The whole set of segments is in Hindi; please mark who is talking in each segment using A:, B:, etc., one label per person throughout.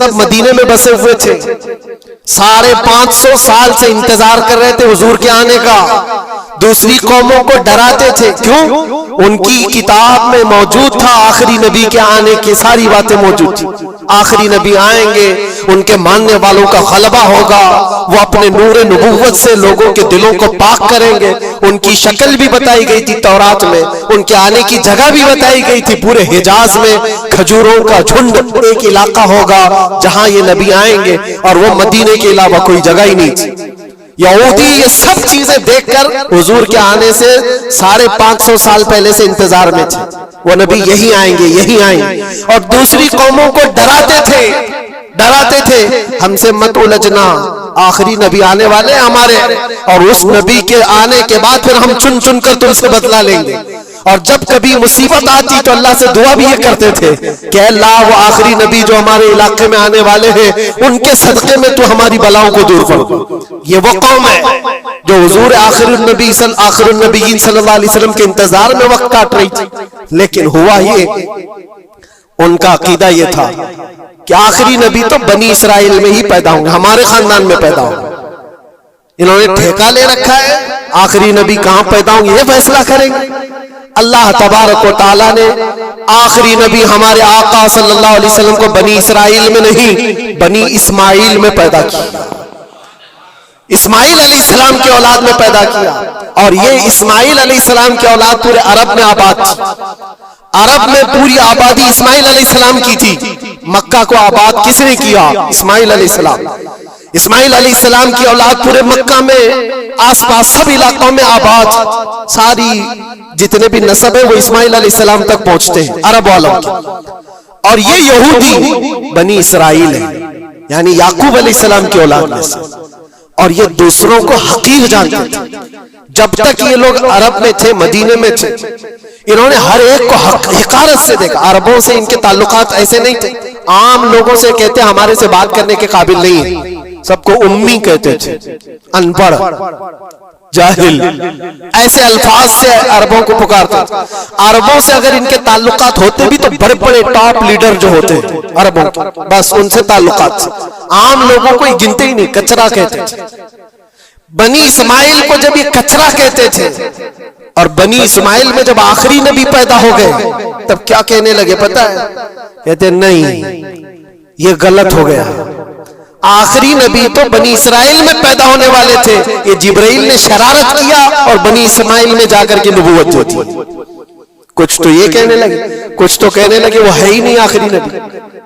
A: सब मदीने में बसे हुए थे, 550 साल से इंतजार कर रहे थे हुजूर के आने का। दूसरी कौमों को डराते थे, क्यों? उनकी किताब में मौजूद था आखिरी नबी के आने की सारी बातें मौजूद थी। आखिरी नबी आएंगे, उनके मानने वालों का गलबा होगा, वो अपने नूरे नबूवत से लोगों के दिलों को पाक करेंगे। उनकी शक्ल भी बताई गई थी तौरात में, उनके आने की जगह भी बताई गई थी। पूरे हिजाज में खजूरों का झुंड एक इलाका होगा जहां ये नबी आएंगे, और वो मदीने के अलावा कोई जगह ही नहीं थी। यहूदी ये सब चीजें देखकर हुजूर के आने से 550 साल पहले से इंतजार में थे, वो नबी यही आएंगे, यही आएंगे। और दूसरी कौमों को डराते थे, हमसे मत उलझना, आखिरी नबी आने वाले हमारे, और उस नबी के आने के बाद फिर हम चुन चुन कर तुमसे बदला लेंगे। और जब कभी मुसीबत आती तो अल्लाह से दुआ भी ये करते थे कि अल्लाह वो आखिरी नबी जो हमारे इलाके में आने वाले हैं, उनके सदके में तू हमारी बलाओं को दूर कर। ये वो कौम है जो हुजूर आखिरुन नबीयीन सल्लल्लाहु अलैहि वसल्लम के इंतजार में वक्त काट रही थी। लेकिन हुआ ये, उनका अकीदा ये था कि आखिरी नबी तो बनी इसराइल में ही पैदा होंगे, हमारे खानदान में पैदा होंगे। इन्होंने ठेका ले रखा है, आखिरी नबी कहां पैदा होंगे ये फैसला करेंगे। अल्लाह तबारक व तआला ने आखिरी नबी हमारे आका सल्लल्लाहु अलैहि वसल्लम को बनी इसराइल में नहीं, बनी इस्माइल में पैदा किया। इस्माइल अलैहिस्सलाम की औलाद में पैदा किया, और ये इस्माइल अलैहिस्सलाम की औलाद पूरे अरब में आबाद थी। अरब में पूरी आबादी इस्माइल अलैहिस्सलाम की थी। मक्का को आबाद किसने किया? इस्माइल अलैहिस्सलाम। इस्माइल अलैहिस्सलाम की औलाद पूरे मक्का में आसपास सब इलाकों में आबाद, सारी जितने भी नस्ब है वो इस्माइल अलैहिस्सलाम तक पहुंचते हैं, अरब वालों के। और ये यहूदी बनी इसराइल है, यानी याकूब अलैहिस्सलाम की औलाद में से, और ये दूसरों को हकीर जानते थे। जब तक ये लोग अरब में थे, मदीने में थे, इन्होंने हर एक को हकारत से देखा। अरबों से इनके ताल्लुकात ऐसे नहीं थे, आम लोगों से कहते हमारे से बात करने के काबिल नहीं है, सबको उम्मी कहते थे, अनपढ़, जाहिल, ऐसे अल्फाज से अरबों को पुकारते थे। अरबों से अगर इनके ताल्लुकात होते भी तो बड़े बड़े टॉप लीडर जो होते अरबों के, बस उनसे ताल्लुकात, आम लोगों को गिनते ही नहीं, कचरा कहते थे। बनी इस्माइल को जब ये कचरा कहते थे, और बनी इस्माइल में जब आखिरी नबी पैदा हो गए तब क्या कहने लगे पता है? कहते नहीं, ये गलत हो गया। आखिरी नबी तो बनी इसराइल में पैदा होने वाले थे, ये जिब्राइल ने शरारत किया और बनी इस्माइल में जाकर के नबूवत होती। कुछ तो ये कहने लगे, कुछ तो कहने लगे वो है ही नहीं आखिरी नबी।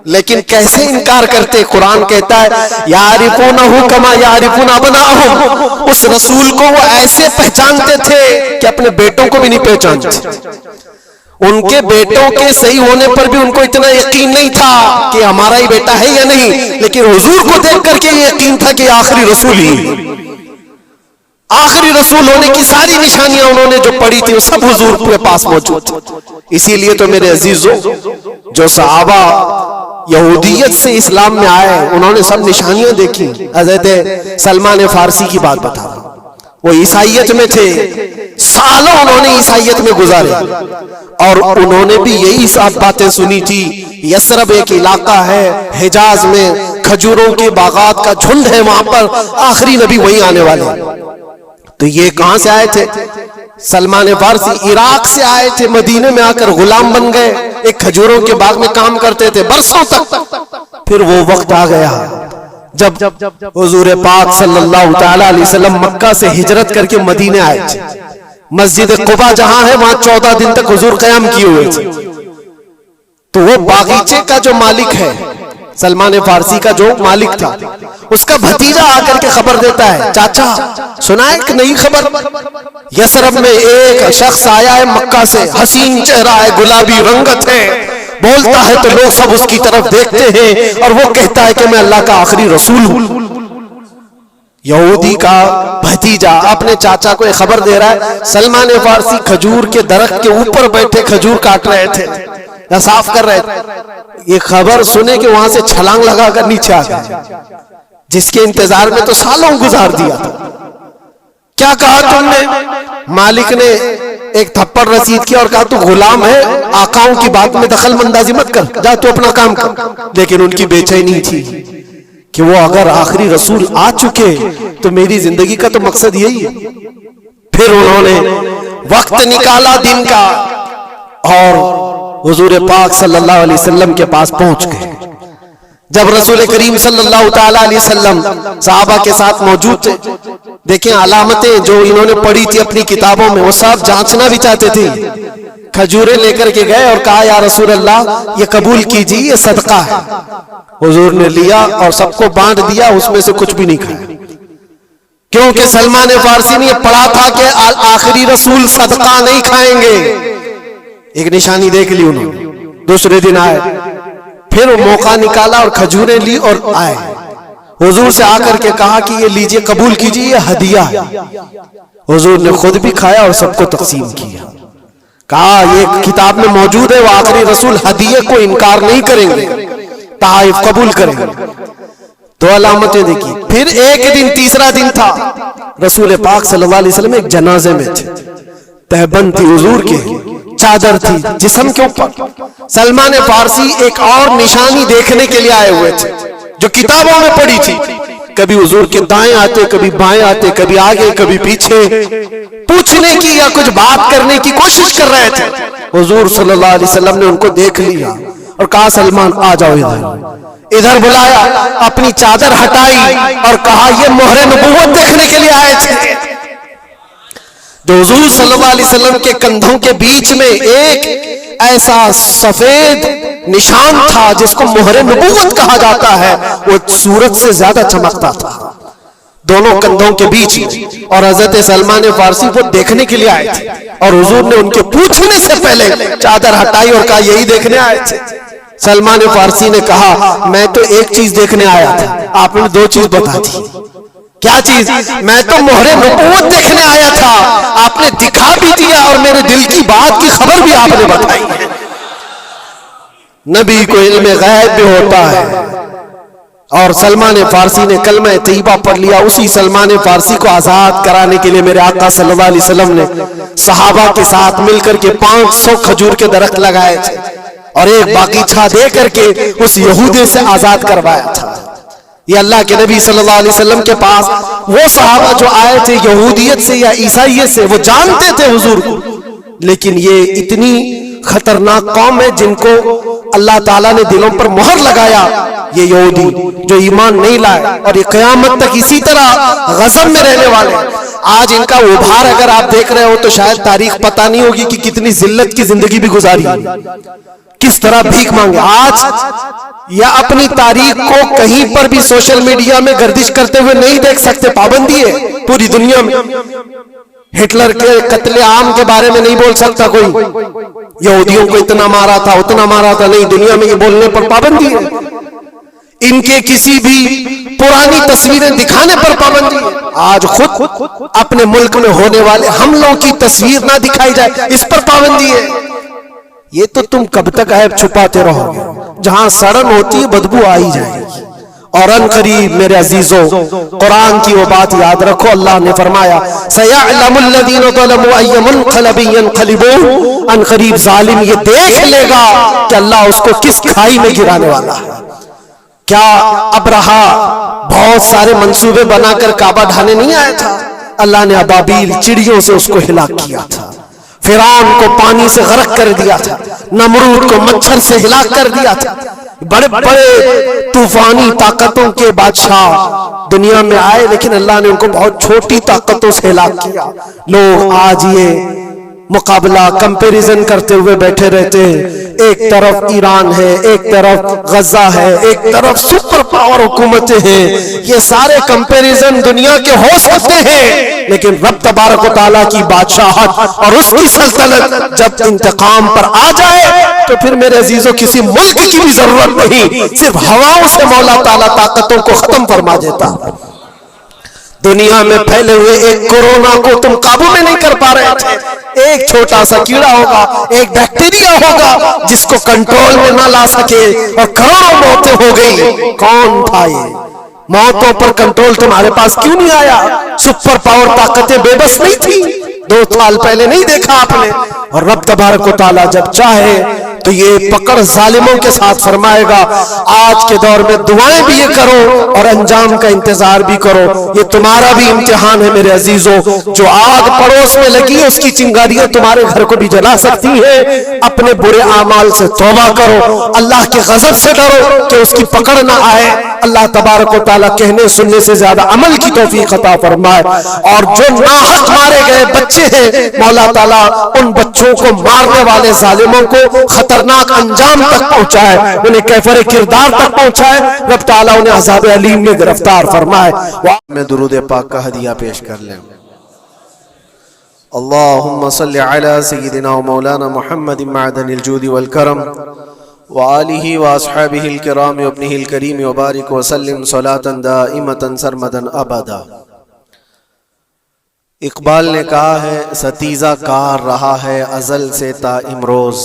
A: लेकिन कैसे इनकार करते? कुरान कहता है यारिफूनहु कमा यारिफून अबनाअहुम, उस रसूल को वो ऐसे पहचानते थे कि अपने बेटों को भी नहीं पहचानते। उनके बेटों के सही होने पर भी उनको इतना यकीन नहीं था कि हमारा ही बेटा है या नहीं, लेकिन हुजूर को देख करके ये यकीन था कि आखिरी रसूल ही, आखिरी रसूल होने की सारी निशानियां उन्होंने जो पढ़ी थी वो सब हुजूर के पास मौजूद थी। इसीलिए तो मेरे अजीजों, जो सहाबा यहूदियत से इस्लाम में आए, उन्होंने सब निशानियां देखी। हज़रत सलमान फारसी की बात बता रहा हूं, वो ईसाइयत में थे, सालों उन्होंने ईसाइयत में गुजारे, और उन्होंने भी यही सब बातें सुनी थी। यसरब एक इलाका है हिजाज में, खजूरों के बागात का झुंड है, वहां पर आखिरी नबी वहीं आने वाले। तो ये कहां से आए थे? सलमान फारसी इराक से आए थे, मदीने में आकर गुलाम बन गए, एक खजूरों के बाग में काम करते थे बरसों तक। फिर वो वक्त आ गया जब हुजूर पाक सल्लल्लाहु तआला अलैहि वसल्लम मक्का से हिजरत करके मदीने आए थे। मस्जिद कुबा जहां है वहां 14 दिन तक हुजूर कयाम किए हुए थे। तो वो बागीचे का जो मालिक है, सलमान फारसी का जो मालिक था, उसका भतीजा आकर के खबर देता है, चाचा सुना है एक नई खबर, यसरब में एक शख्स आया है मक्का से, हसीन चेहरा है, गुलाबी रंगत है, बोलता है तो लोग सब उसकी तरफ देखते हैं, और वो कहता है कि मैं अल्लाह का आखिरी रसूल हूं। यहूदी का भतीजा अपने चाचा को खबर दे रहा है। सलमान फारसी खजूर के दरख्त के ऊपर बैठे खजूर काट रहे थे या साफ कर रहे थे। ये खबर सुने कि वहां से छलांग लगाकर नीचे आ गए, जिसके इंतजार में तो सालों गुजार दिया था। क्या कहा तुमने? मालिक ने एक थप्पड़ रसीद किया और कहा तू गुलाम है, आकाओं की बात में दखल अंदाजी मत कर, जा तू अपना काम कर। लेकिन उनकी बेचैनी थी कि वो अगर आखिरी रसूल आ चुके तो मेरी जिंदगी का तो मकसद यही है। फिर उन्होंने वक्त निकाला दिन का और हुजूर पाक सल्लल्लाहु अलैहि वसल्लम के पास पहुंच गए। जब रसूल करीम सल्लल्लाहु ताला अलैहि वसल्लम सहाबा के साथ मौजूद थे, देखें अलामतें जो इन्होंने पढ़ी थी अपनी किताबों में, वो सब जांचना भी चाहते थे। खजूरें लेकर के गए और कहा या रसूल अल्लाह ये कबूल कीजिए, ये सदका है। हुजूर ने लिया और सबको बांट दिया, उसमें से कुछ भी नहीं खाया, क्योंकि सलमान फारसी ने पढ़ा था कि आखिरी रसूल सदका नहीं खाएंगे। एक निशानी देख ली उन्होंने। दूसरे दिन आए, फिर वो मौका निकाला और खजूरें ली और आए। हुजूर से आकर के कहा कि ये लीजिए, कबूल कीजिए, ये हदिया है। हुजूर ने खुद भी खाया और सबको तकसीम किया। कहा ये किताब में मौजूद है, वो आखिरी रसूल हदिये को इनकार नहीं करेंगे, ताइफ कबूल करेंगे। तो अलामतें देखी। फिर एक दिन, तीसरा दिन था, रसूल पाक सल्लल्लाहु अलैहि वसल्लम एक जनाजे में थे। तहबंद थी हुजूर के, चादर थी जिस्म के ऊपर। सलमान फारसी एक और निशानी देखने के लिए आए हुए थे जो किताबों में पड़ी थी। कभी हुजूर के दाएं आते, कभी बाएं आते, कभी आगे कभी पीछे, पूछने की या कुछ बात करने की कोशिश कर रहे थे। हुजूर सल्लल्लाहु अलैहि वसल्लम ने उनको देख लिया और कहा सलमान आ जाओ इधर। इधर बुलाया, अपनी चादर हटाई और कहा ये मोहरे नबूवत देखने के लिए आए थे। जो हुजूर सल्लल्लाहु अलैहि वसल्लम के कंधों के बीच में एक ऐसा सफेद निशान था जिसको मोहरे नबूवत कहा जाता है, वो सूरज से ज्यादा चमकता था दोनों कंधों के बीच में। और हजरत सलमान फारसी को देखने के लिए आए थे और हुजूर ने उनके पूछने से पहले चादर हटाई और कहा यही देखने आए थे। सलमान फारसी ने कहा मैं तो एक चीज देखने आया था, आपने दो चीज बता दी। क्या चीज? मैं तो मोहरे नबूवत देखने आया था, आपने दिखा भी दिया और मेरे दिल की बात की खबर भी आपने बताई है। नबी को इल्म गैब भी होता है। और सलमान फारसी ने कलमा तैयबा पढ़ लिया। उसी सलमान फारसी को आजाद कराने के लिए मेरे आका सल्लल्लाहु अलैहि वसल्लम ने सहाबा के साथ मिलकर के 500 खजूर के दरख्त लगाए थे और एक बागीचा दे करके उस यहूदी से आजाद करवाया था। ये अल्लाह के नबी सल्लल्लाहु अलैहि वसल्लम के पास वो सहाबा जो आए थे यहूदियत से या ईसाइयत से, वो जानते थे हुजूर को, लेकिन ये इतनी खतरनाक कौम है जिनको अल्लाह ताला ने दिलों पर मोहर लगाया। ये यहूदी जो ईमान नहीं लाए और ये क़यामत तक इसी तरह गज़ब में रहने वाले। आज इनका उभार अगर आप देख रहे हो तो शायद तारीख पता नहीं होगी कि कितनी जिल्लत की जिंदगी भी गुजारी, किस तरह भीख मांगे। आज या अपनी तारीख को कहीं पर भी सोशल मीडिया में गर्दिश करते हुए नहीं देख सकते, पाबंदी है पूरी दुनिया में। हिटलर के कत्ले आम के बारे में नहीं बोल सकता कोई, यहूदियों को इतना मारा था उतना मारा था, नहीं, दुनिया में ये बोलने पर पाबंदी है। इनके किसी भी पुरानी तस्वीरें दिखाने पर पाबंदी है। आज खुद अपने मुल्क में होने वाले हमलों की तस्वीर ना दिखाई जाए, इस पर पाबंदी है। ये तो तुम कब तक ऐब छुपाते रहोगे? जहां सड़न होती है बदबू आ ही जाएगी। और अनकरीब मेरे अजीजों, कुरान की वो बात याद रखो, अल्लाह ने फरमाया सयअलमुल लज़ीना ज़लमू अय्य मुनक़लबिन यनक़लिबून। अनकरीब जालिम ये देख लेगा कि अल्लाह उसको किस खाई में गिराने वाला है। क्या अबरहा बहुत सारे मंसूबे बनाकर काबा ढाने नहीं आया था? अल्लाह ने अबाबील चिड़ियों से उसको हिलाक किया था, फिरौन को पानी से गर्क कर दिया था, नमरूद को मच्छर से हिलाक कर दिया था। बड़े बड़े तूफानी ताकतों के बादशाह दुनिया में आए, लेकिन अल्लाह ने उनको बहुत छोटी ताकतों से हिलाक किया। लोग आज ये मुकाबला कंपैरिजन करते हुए बैठे रहते हैं। एक तरफ ईरान है, एक तरफ गजा है, एक तरफ सुपर पावर हुकूमतें हैं। ये सारे कंपैरिजन दुनिया के हो सकते हैं, लेकिन रब तबारक व तआला की बादशाहत और उसकी सल्तनत जब इंतकाम पर आ जाए तो फिर मेरे अजीजों किसी मुल्क की भी जरूरत नहीं, सिर्फ हवाओं से मौला ताला ताकतों को खत्म फरमा देता। दुनिया में फैले हुए एक कोरोना को तुम काबू में नहीं कर पा रहे थे। एक छोटा सा कीड़ा होगा, एक बैक्टीरिया होगा जिसको कंट्रोल में ना ला सके और करोड़ों मौतें हो गई। कौन था ये? मौतों पर कंट्रोल तुम्हारे पास क्यों नहीं आया? सुपर पावर ताकतें बेबस नहीं थी? 2 साल पहले नहीं देखा आपने। और रब तबारक व तआला जब चाहे तो ये पकड़ जालिमों के साथ फरमाएगा। आज के दौर में दुआएं भी ये करो और अंजाम का इंतजार भी करो। ये तुम्हारा भी इम्तिहान है मेरे अजीजों। जो आग पड़ोस में लगी है उसकी चिंगारियां तुम्हारे घर को भी जला सकती है। अपने बुरे आमाल से तौबा करो, अल्लाह के गजब से डरो कि उसकी पकड़ ना आए। अल्लाह तबारक व तआला कहने सुनने से ज्यादा अमल की तौफीक अता फरमाए। और जो नाहक मारे गए बच्चे हैं, मौला ताला उन बच्चों को मारने वाले जालिमों को खतरनाक अंजाम तक पहुंचाए, उन्हें कैफरे किरदार तक पहुंचाए। रब ताला उन्हें अज़ाब अलीम में गिरफ्तार फरमाए। मैं दुरूद पाक का हदिया पेश कर लें। अल्लाहुम्मा सल्लि अला सय्यिदिना व मौलाना मुहम्मदिन मअदनिल जूदि वल करम व आलिहि व अस्हाबिहिल किराम व इब्निहिल करीम व बारिक व सल्लिम सलातन दाइमतन सरमदन अबदा। इकबाल ने कहा है, सतीजा कार रहा है अजल से ता इमरोज,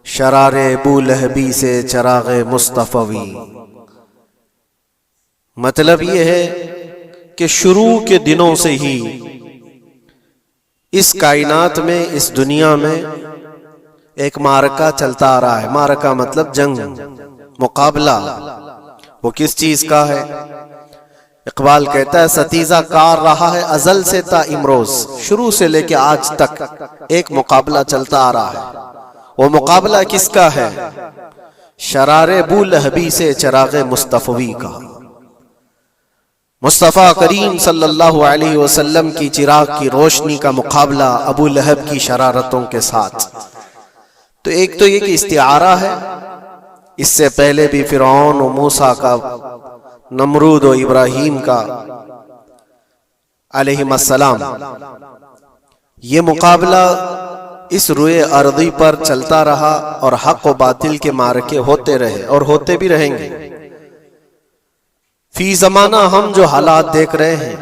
A: शरारे अबू लहबी से चरागे मुस्तफवी। मतलब ये है कि शुरू के दिनों से ही इस कायनात में, इस दुनिया में एक मारका चलता आ रहा है। मारका मतलब जंग, मुकाबला। वो किस चीज का है? इकबाल कहता है, सतीजा कार रहा है अजल से ता इमरोज, शुरू से लेके आज तक एक मुकाबला चलता आ रहा है। वो मुकाबला किसका है? शरारे अबू लहबी से चरागे मुस्तफवी का। मुस्तफ़ा करीम सल्लल्लाहु अलैहि वसल्लम की चिराग की रोशनी का मुकाबला अबू लहब की शरारतों के साथ। तो एक तो ये कि इस्तिआरा है, इससे पहले भी फिरौन और मूसा का, नमरूद और इब्राहिम का अलैहिस्सलाम, ये मुकाबला इस रुए अर्दी पर चलता रहा और हक व बातिल के मारके होते रहे और होते भी रहेंगे। फी जमाना हम जो हालात देख रहे हैं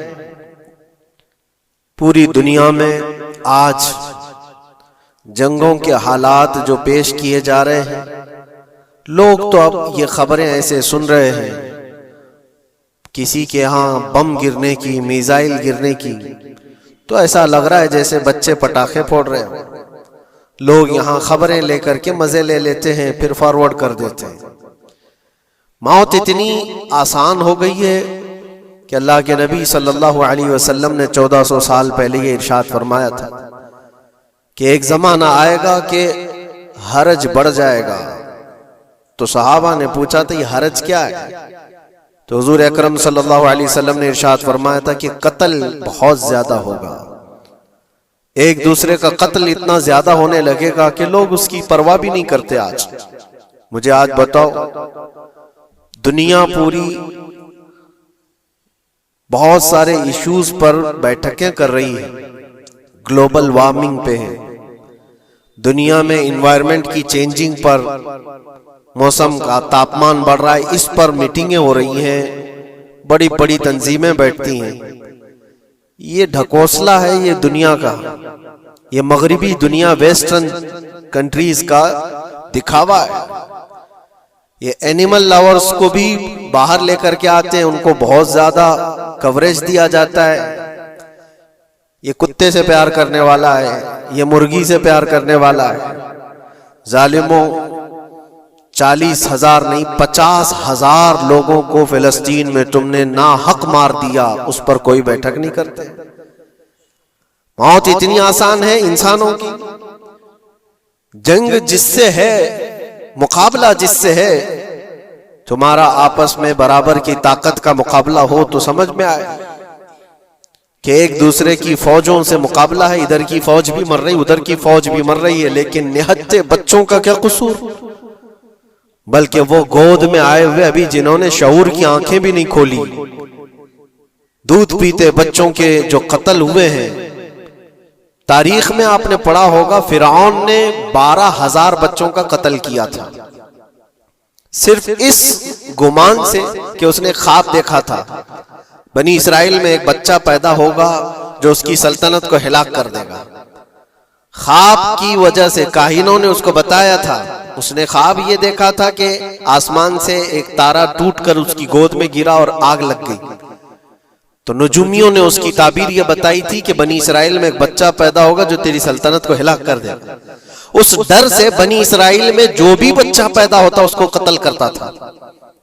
A: पूरी दुनिया में, आज जंगों के हालात जो पेश किए जा रहे हैं, लोग तो अब ये खबरें ऐसे सुन रहे हैं, किसी के यहाँ बम गिरने की, मिसाइल गिरने की, तो ऐसा लग रहा है जैसे बच्चे पटाखे फोड़ रहे हैं। लोग यहाँ खबरें लेकर के मजे ले लेते हैं, फिर फॉरवर्ड कर देते हैं। मौत इतनी आसान हो गई है कि अल्लाह के नबी सल्लल्लाहु अलैहि वसल्लम ने 1400 साल पहले ये इरशाद फरमाया था कि एक जमाना आएगा कि हरज बढ़ जाएगा। तो सहाबा ने पूछा था, ये हरज क्या है? तो हुजूर अकरम सल्लल्लाहु अलैहि वसल्लम ने इरशाद फरमाया था कि कत्ल बहुत ज्यादा होगा। एक दूसरे का कत्ल इतना ज्यादा होने लगेगा कि लोग उसकी परवाह भी नहीं करते। आज मुझे आज बताओ, दुनिया पूरी बहुत सारे इश्यूज पर बैठकें कर रही है, ग्लोबल वार्मिंग पे है, दुनिया में इन्वायरमेंट की चेंजिंग पर, मौसम का तापमान बढ़ रहा है, इस पर मीटिंगें हो रही हैं, बड़ी बड़ी तंजीमें बैठती हैं। ये ढकोसला है ये दुनिया का, ये मगरिबी दुनिया, वेस्टर्न कंट्रीज का दिखावा है। ये एनिमल लवर्स को भी बाहर लेकर के आते हैं, उनको बहुत ज्यादा कवरेज दिया जाता है। ये कुत्ते से प्यार करने वाला है, ये मुर्गी से प्यार करने वाला है। जालिमों, 40,000 नहीं 50,000 लोगों को फिलिस्तीन में तुमने ना हक मार दिया, उस पर कोई बैठक नहीं करते। मौत इतनी आसान है इंसानों की। जंग जिससे है, मुकाबला जिससे है, तुम्हारा आपस में बराबर की ताकत का मुकाबला हो तो समझ में आए कि एक दूसरे की फौजों से मुकाबला है। इधर की फौज भी मर रही, उधर की फौज भी मर रही है, लेकिन निहत्ते बच्चों का क्या कसूर? बल्कि वो गोद में आए हुए अभी जिन्होंने शऊर की आंखें भी नहीं खोली, दूध पीते बच्चों के जो कत्ल हुए हैं। तारीख में आपने पढ़ा होगा, फिरौन ने 12,000 बच्चों का कत्ल किया था, सिर्फ इस गुमान से कि उसने ख्वाब देखा था बनी इसराइल में एक बच्चा पैदा होगा जो उसकी सल्तनत को हिलाक कर देगा। ख्वाब की वजह से काहिनों ने उसको बताया था, उसने ख्वाब ये देखा था कि आसमान से एक तारा टूटकर उसकी गोद में गिरा और आग लग गई। तो नजूमियों ने उसकी ताबीर यह बताई थी कि बनी इसराइल में एक बच्चा पैदा होगा जो तेरी सल्तनत को हिलाक कर देगा। उस डर से बनी इसराइल में जो भी बच्चा पैदा होता उसको कत्ल करता था।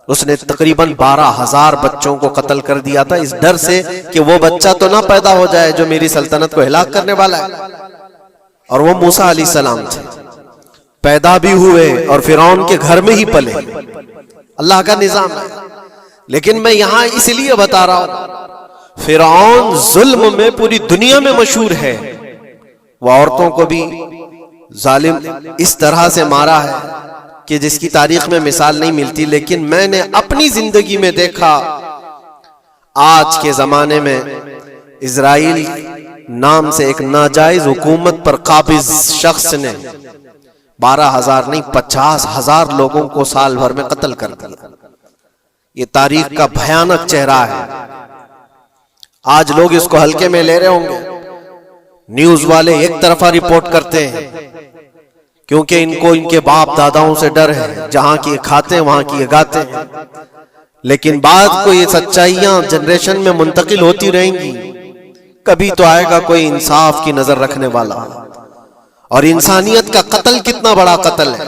A: उसने तकरीबन 12,000 बच्चों को कत्ल कर दिया था, इस डर से कि वो बच्चा तो ना पैदा हो जाए जो मेरी सल्तनत को हिलाक करने वाला है। और वो मूसा अलैहिस्सलाम थे, पैदा भी हुए और फिरौन के घर में ही पले। अल्लाह का निजाम है। लेकिन मैं यहां इसलिए बता रहा हूं, फिरौन जुल्म में पूरी दुनिया में मशहूर है। वह औरतों को भी जालिम इस तरह से मारा है कि जिसकी तारीख में मिसाल नहीं मिलती। लेकिन मैंने अपनी जिंदगी में देखा, आज के जमाने में इजराइल नाम से एक नाजायज हुकूमत पर काबिज शख्स ने 12,000 नहीं 50,000 लोगों को साल भर में कत्ल कर दिया। ये तारीख का भयानक चेहरा है। आज लोग इसको हल्के में ले रहे होंगे, न्यूज वाले एक तरफा रिपोर्ट करते हैं क्योंकि इनको इनके बाप दादाओं से डर है, जहां की खाते हैं वहां की गाते हैं। लेकिन बाद को ये सच्चाइयां जनरेशन में मुंतकिल होती रहेंगी। कभी तो आएगा कोई इंसाफ की नजर रखने वाला। और इंसानियत का कत्ल कितना बड़ा कत्ल है।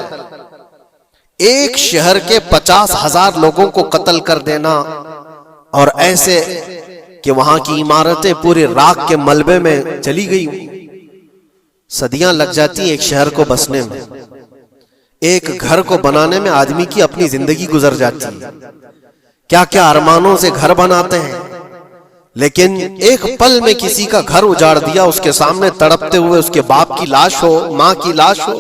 A: एक शहर के 50,000 लोगों को कत्ल कर देना, और ऐसे कि वहां की इमारतें पूरे राख के मलबे में चली गई। सदियां लग जाती एक शहर को बसने में, एक घर को बनाने में आदमी की अपनी जिंदगी गुजर जाती है। क्या क्या अरमानों से घर बनाते हैं, लेकिन एक पल में किसी का घर उजाड़ दिया, उसके सामने तड़पते हुए उसके बाप की लाश हो, मां की लाश हो।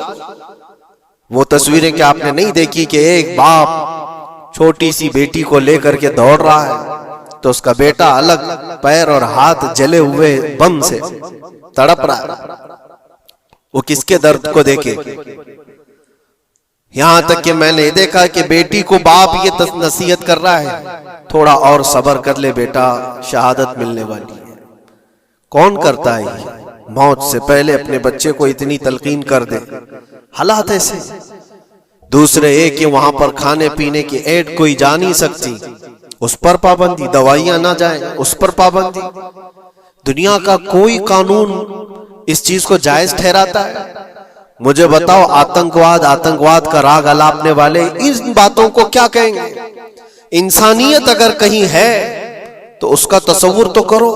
A: वो तस्वीरें क्या आपने नहीं देखी कि एक बाप छोटी सी बेटी को लेकर के दौड़ रहा है तो उसका बेटा अलग पैर और हाथ जले हुए बम से तड़प रहा है। वो किसके दर्द को देखे। यहां तक कि मैंने देखा कि बेटी को बाप ये नसीहत कर रहा है, थोड़ा और सब्र कर ले बेटा, शहादत मिलने वाली है। कौन करता है मौत से पहले अपने बच्चे को इतनी तलकीन कर दे। हालात ऐसे। दूसरे एक कि वहां पर खाने पीने की ऐड कोई जा नहीं सकती, उस पर पाबंदी। दवाइयां ना जाए, उस पर पाबंदी। दुनिया का कोई कानून इस चीज को जायज ठहराता है? मुझे बताओ, आतंकवाद का राग अलापने वाले इन बातों को क्या कहेंगे? इंसानियत अगर कहीं है तो उसका तस्वुर तो करो।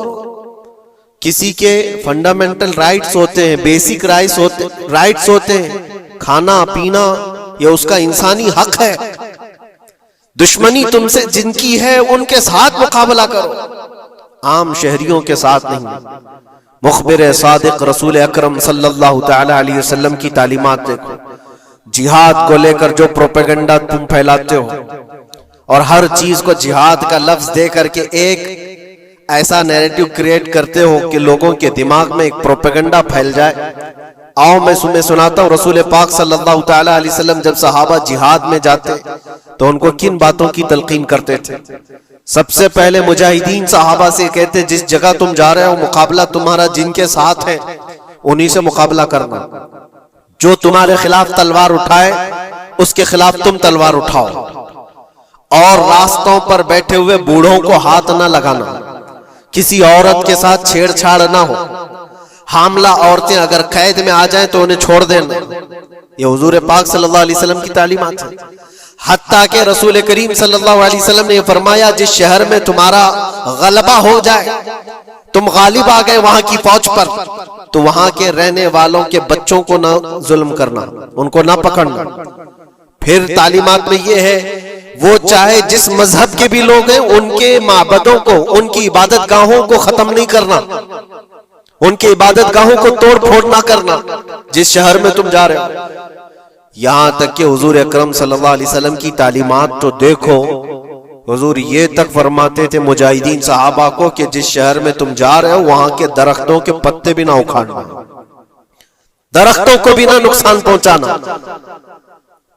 A: किसी के फंडामेंटल राइट्स होते हैं, बेसिक राइट्स होते हैं, खाना पीना, यह उसका इंसानी हक है। दुश्मनी तुमसे जिनकी है उनके साथ मुकाबला करो, आम शहरियों के साथ नहीं। मुखबिर सादिक रसूल अकरम सल्लल्लाहु तआला अलैहि वसल्लम की तालीमात देखो। जिहाद को लेकर जो प्रोपेगेंडा तुम फैलाते हो और हर चीज को जिहाद का लफ्ज दे करके एक ऐसा नैरेटिव क्रिएट करते हो कि लोगों के दिमाग में एक प्रोपेगेंडा फैल जाए। आओ मैं तुम्हें सुनाता हूँ, रसूल पाक सल्लल्लाहु तआला अलैहि वसल्लम जब सहाबा जिहाद में जाते तो उनको किन बातों की तलकीन करते थे। सबसे पहले मुजाहिदीन सहाबा से कहते, जिस जगह तुम जा रहे हो मुकाबला तुम्हारा जिनके साथ है उन्हीं से मुकाबला करना। जो तुम्हारे खिलाफ तलवार उठाए उसके खिलाफ तुम तलवार उठाओ। और रास्तों पर बैठे हुए बूढ़ों को हाथ ना लगाना, किसी औरत के साथ छेड़छाड़ ना हो। हामला औरतें अगर कैद में आ जाएं तो उन्हें छोड़ देना। ये हुजूर पाक सल्लल्लाहु अलैहि वसल्लम की तालीमात है। हत्ता के रसूल करीम सल्लल्लाहु अलैहि वसल्लम ने फरमाया, जिस शहर में तुम्हारा गलबा हो जाए, तुम गालिब आ गए वहां की फौज पर, तो वहां के रहने वालों के बच्चों को ना जुल्म करना, उनको ना पकड़ना। फिर तालीमात में ये है, वो चाहे जिस मजहब के भी लोग हैं उनके माबदों को, उनकी इबादत गाहों को खत्म नहीं करना, उनकी इबादत गाहों को तोड़ फोड़ ना करना जिस शहर में तुम जा रहे हो। यहां तक कि हुजूर अकरम सल्लल्लाहु अलैहि वसल्लम की तालीमात तो देखो, हुजूर ये तक फरमाते थे मुजाहिदीन सहाबा को कि जिस शहर में तुम जा रहे हो वहां के दरख्तों के पत्ते भी ना उखाड़ना, दरख्तों को भी ना नुकसान पहुंचाना।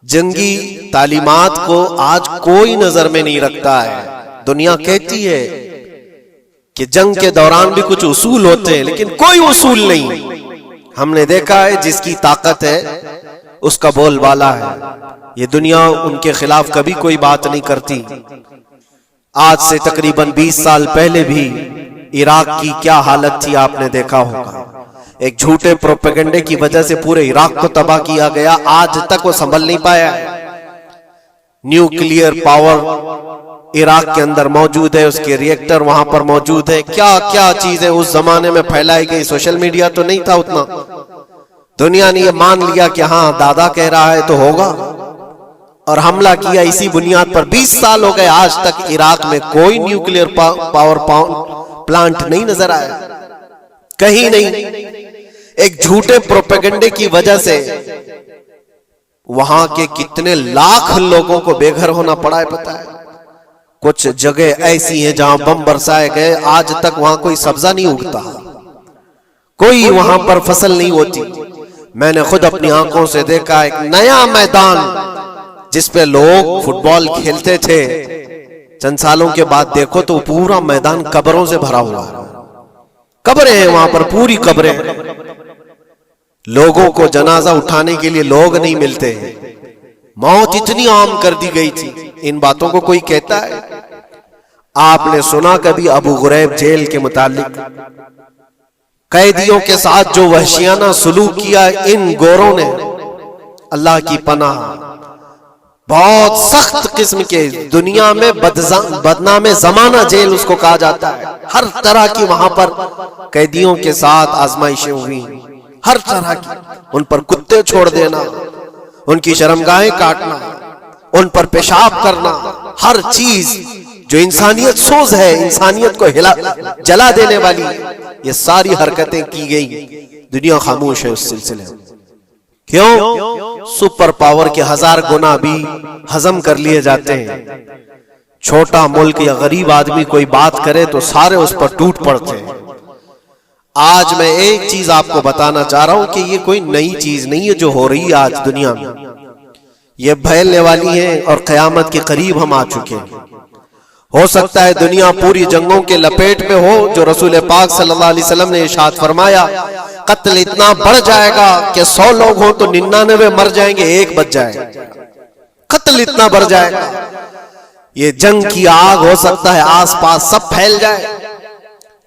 A: जंगी तालीमात को आज कोई नजर में नहीं रखता है। दुनिया कहती है कि जंग के दौरान भी कुछ उसूल होते हैं, लेकिन कोई उसूल नहीं। हमने देखा है जिसकी ताकत है उसका बोलबाला है। ये दुनिया उनके खिलाफ कभी कोई बात नहीं करती। आज से तकरीबन 20 साल पहले भी इराक की क्या हालत थी आपने देखा होगा। एक झूठे प्रोपेगेंडे की वजह से पूरे इराक को तबाह किया गया, आज तक वो संभल नहीं पाया है। न्यूक्लियर पावर इराक के अंदर मौजूद है, उसके रिएक्टर वहां पर मौजूद है, क्या क्या चीजें उस जमाने में फैलाई गई। सोशल मीडिया तो नहीं था उतना, दुनिया ने ये मान लिया कि हाँ दादा कह रहा है तो होगा, और हमला किया इसी बुनियाद पर। 20 साल हो गए, आज तक इराक में कोई न्यूक्लियर पावर प्लांट नहीं नजर आया, कहीं नहीं। एक झूठे प्रोपेगेंडे की वजह से वहां के कितने लाख लोगों को बेघर होना पड़ा है पता है। कुछ जगह ऐसी हैं जहां बम बरसाए गए, आज तक वहां कोई सब्जा नहीं उगता, कोई वहां पर फसल नहीं होती। मैंने खुद अपनी आंखों से देखा एक नया मैदान जिसपे लोग फुटबॉल खेलते थे, चंद सालों के बाद देखो तो पूरा मैदान कब्रों से भरा हुआ है। कब्रें हैं वहां पर, पूरी कब्रें हैं। लोगों को जनाजा उठाने के लिए लोग नहीं मिलते हैं। मौत इतनी आम कर दी गई थी, इन बातों को कोई कहता है? आपने सुना कभी अबू गुरैब जेल के मुतालिक? कैदियों के साथ जो वहशियाना सुलूक किया इन गोरों ने, अल्लाह की पनाह, बहुत सख्त किस्म के, दुनिया में बदनामे जमाना जेल उसको कहा जाता है। हर तरह की वहां पर कैदियों के साथ आजमाइशें हुई, हर तरह की। उन पर कुत्ते छोड़ देना, उनकी शर्मगाहें काटना, उन पर पेशाब करना, हर चीज जो इंसानियत सोज है, इंसानियत को जला देने वाली, ये सारी हरकतें की गई। दुनिया खामोश है उस सिलसिले में। क्यों? सुपर पावर के 1000 गुना भी हजम कर लिए जाते हैं। छोटा मुल्क या गरीब आदमी कोई बात करे तो सारे उस पर टूट पड़ते हैं। आज मैं एक चीज आपको बताना चाह रहा हूं कि ये कोई नई चीज नहीं है जो हो रही है आज दुनिया में, ये फैलने वाली है और कयामत के करीब हम आ चुके हैं। हो सकता है दुनिया पूरी जंगों के लपेट में हो, जो रसूल पाक सल्लल्लाहु अलैहि वसल्लम ने इरशाद फरमाया, कत्ल इतना बढ़ जाएगा कि 100 लोग हो तो 99 मर जाएंगे, एक बच जाएगा। कत्ल इतना बढ़ जाएगा, ये जंग की आग हो सकता है आसपास सब फैल जाए,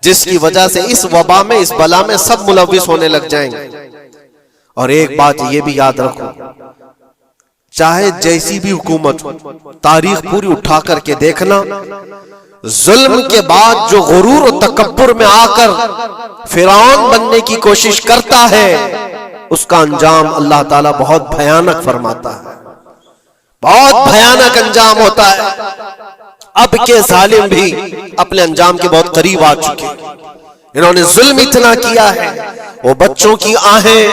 A: जिसकी वजह से इस वबा में, इस बला में सब मुलविस होने लग जाएंगे। और एक बात ये भी याद रखो, चाहे जैसी भी हुकूमत हो, तारीख पूरी उठा करके देखना, जुल्म के बाद जो गुरूर और तकब्बुर में आकर फिरौन बनने की कोशिश करता है, उसका अंजाम अल्लाह ताला बहुत भयानक फरमाता है, बहुत भयानक अंजाम होता है। अब के जालिम भी अपने अंजाम के बहुत करीब आ चुके हैं। इन्होंने जुल्म इतना किया है, वो बच्चों की आहें,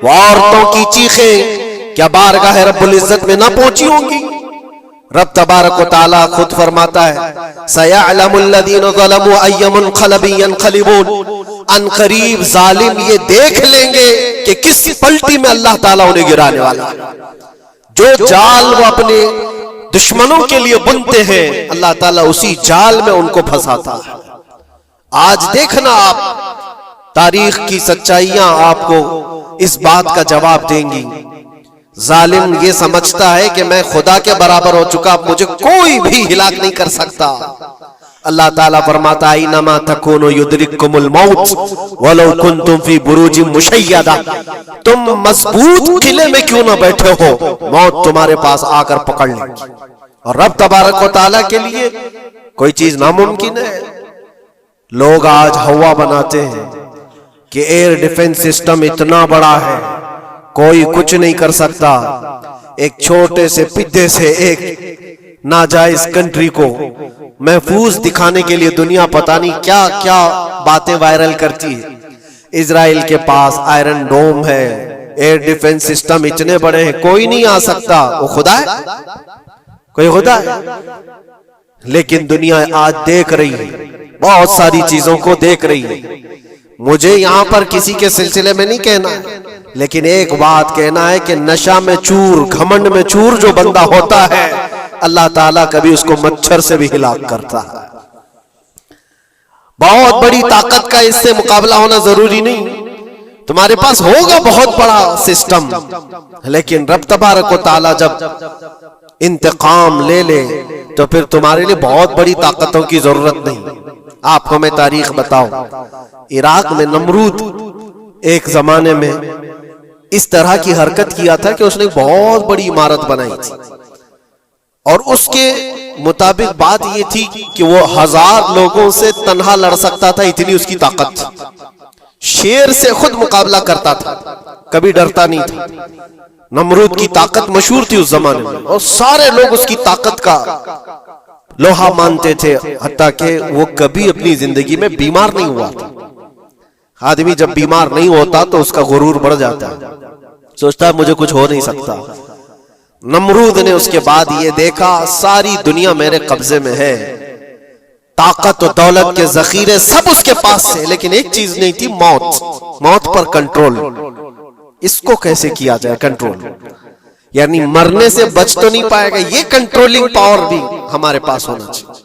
A: वो औरतों की चीखें क्या बारगाह रब्बुल इज्जत में ना पहुंची होंगी? रब तबारक व तआला खुद फरमाता है, सयअलमुल लदीन ज़लमू अय्य मुनक़लबिन यनक़लिबून, अनक़रीब जालिम ये देख लेंगे कि किस पलटी में अल्लाह ताला उन्हें गिराने वाला है। जो जाल वो अपने दुश्मनों के लिए बुनते हैं, अल्लाह ताला उसी जाल में उनको फंसाता है। आज देखना आप, तारीख की सच्चाइयां आपको इस बात का जवाब देंगी। जालिम ये समझता है कि मैं खुदा के बराबर हो चुका, मुझे कोई भी हिलाक नहीं कर सकता। अल्लाह ताला फरमाता है, इन्नमा तकूनु युद्रिकुमुल मौत वलौ कुंतुम फी बुरूजिन मुशय्यदा, तुम मजबूत किले में क्यों ना बैठे हो, मौत तुम्हारे पास आकर पकड़ लेगी। और रब तबारक व तआला के लिए कोई चीज नामुमकिन है। लोग आज हवा बनाते हैं कि एयर डिफेंस सिस्टम इतना बड़ा है, कोई कुछ नहीं कर सकता। एक छोटे से पिद्दे से एक नाजायज कंट्री को महफूज दिखाने के लिए दुनिया पता नहीं क्या क्या बातें वायरल करती है। इजराइल के पास आयरन डोम है, एयर डिफेंस सिस्टम इतने बड़े हैं, कोई नहीं आ सकता। वो खुदा है? कोई खुदा है? लेकिन दुनिया आज देख रही है, बहुत सारी चीजों को देख रही है। मुझे यहां पर किसी के सिलसिले में नहीं कहना है, लेकिन एक बात कहना है कि नशा में चूर, घमंड में चूर जो बंदा होता है, अल्लाह ताला कभी उसको मच्छर से भी हिलाक करता है। बहुत बड़ी ताकत का इससे मुकाबला होना जरूरी नहीं, तुम्हारे पास होगा बहुत बड़ा सिस्टम, लेकिन रब तबारक व तआला जब इंतकाम ले ले तो फिर तुम्हारे लिए बहुत बड़ी ताकतों की जरूरत नहीं। आप हमें तारीख बताओ। इराक में नमरूद एक जमाने में इस तरह की हरकत किया था कि उसने बहुत बड़ी इमारत बनाई थी और उसके मुताबिक बात यह थी कि वो 1000 लोगों से तन्हा लड़ सकता था, इतनी उसकी ताकत थी। शेर से खुद मुकाबला करता था, कभी डरता नहीं था। नमरूद की ताकत मशहूर थी उस जमाने में और सारे लोग उसकी ताकत का लोहा मानते थे, हत्ता कि वो कभी अपनी जिंदगी में बीमार नहीं हुआ था। आदमी जब बीमार नहीं होता तो उसका गुरूर बढ़ जाता है, सोचता है मुझे कुछ हो नहीं सकता। नमरूद ने उसके बाद ये देखा सारी दुनिया मेरे कब्जे में है, ताकत और दौलत के जखीरे सब उसके पास थे, लेकिन एक चीज नहीं थी, मौत। मौत पर कंट्रोल। इसको कैसे किया जाए कंट्रोल? यानी मरने से बच तो नहीं पाएगा, ये कंट्रोलिंग पावर भी हमारे पास होना चाहिए।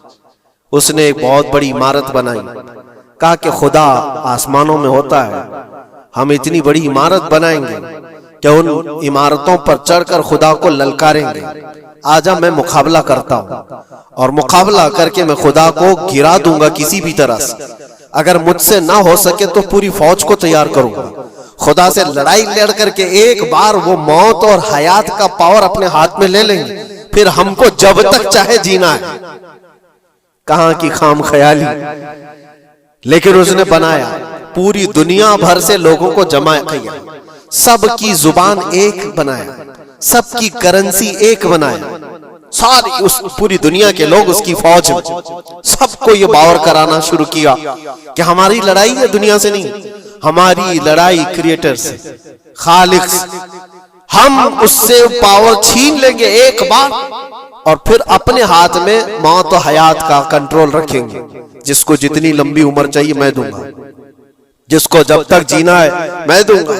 A: उसने एक बहुत बड़ी इमारत बनाई, कहा कि खुदा आसमानों में होता है, हम इतनी बड़ी इमारत बनाएंगे कि उन इमारतों पर चढ़कर खुदा को ललकारेंगे, आजा मैं मुकाबला करता हूं और मुकाबला करके मैं खुदा को गिरा दूंगा किसी भी तरह से। अगर मुझसे ना हो सके तो पूरी फौज को तैयार करूंगा। खुदा से लड़ाई लड़ करके एक बार वो मौत और हयात का पावर अपने हाथ में ले लेंगे, फिर हमको जब तक चाहे जीना है। कहां की खाम ख्याली, लेकिन उसने बनाया, पूरी दुनिया भर से लोगों को जमा किया, सबकी जुबान एक बनाया, सबकी करेंसी एक बनाया, सारी उस पूरी दुनिया के लोग उसकी फौज में, सबको ये बावर कराना शुरू किया कि हमारी लड़ाई है दुनिया से नहीं, हमारी लड़ाई क्रिएटर से, खालिक से। हम उससे पावर छीन लेंगे एक बार और फिर अपने हाथ में मौत और हयात का कंट्रोल रखेंगे। जिसको जितनी लंबी उम्र चाहिए मैं दूंगा, जिसको जब तक जीना है मैं दूंगा,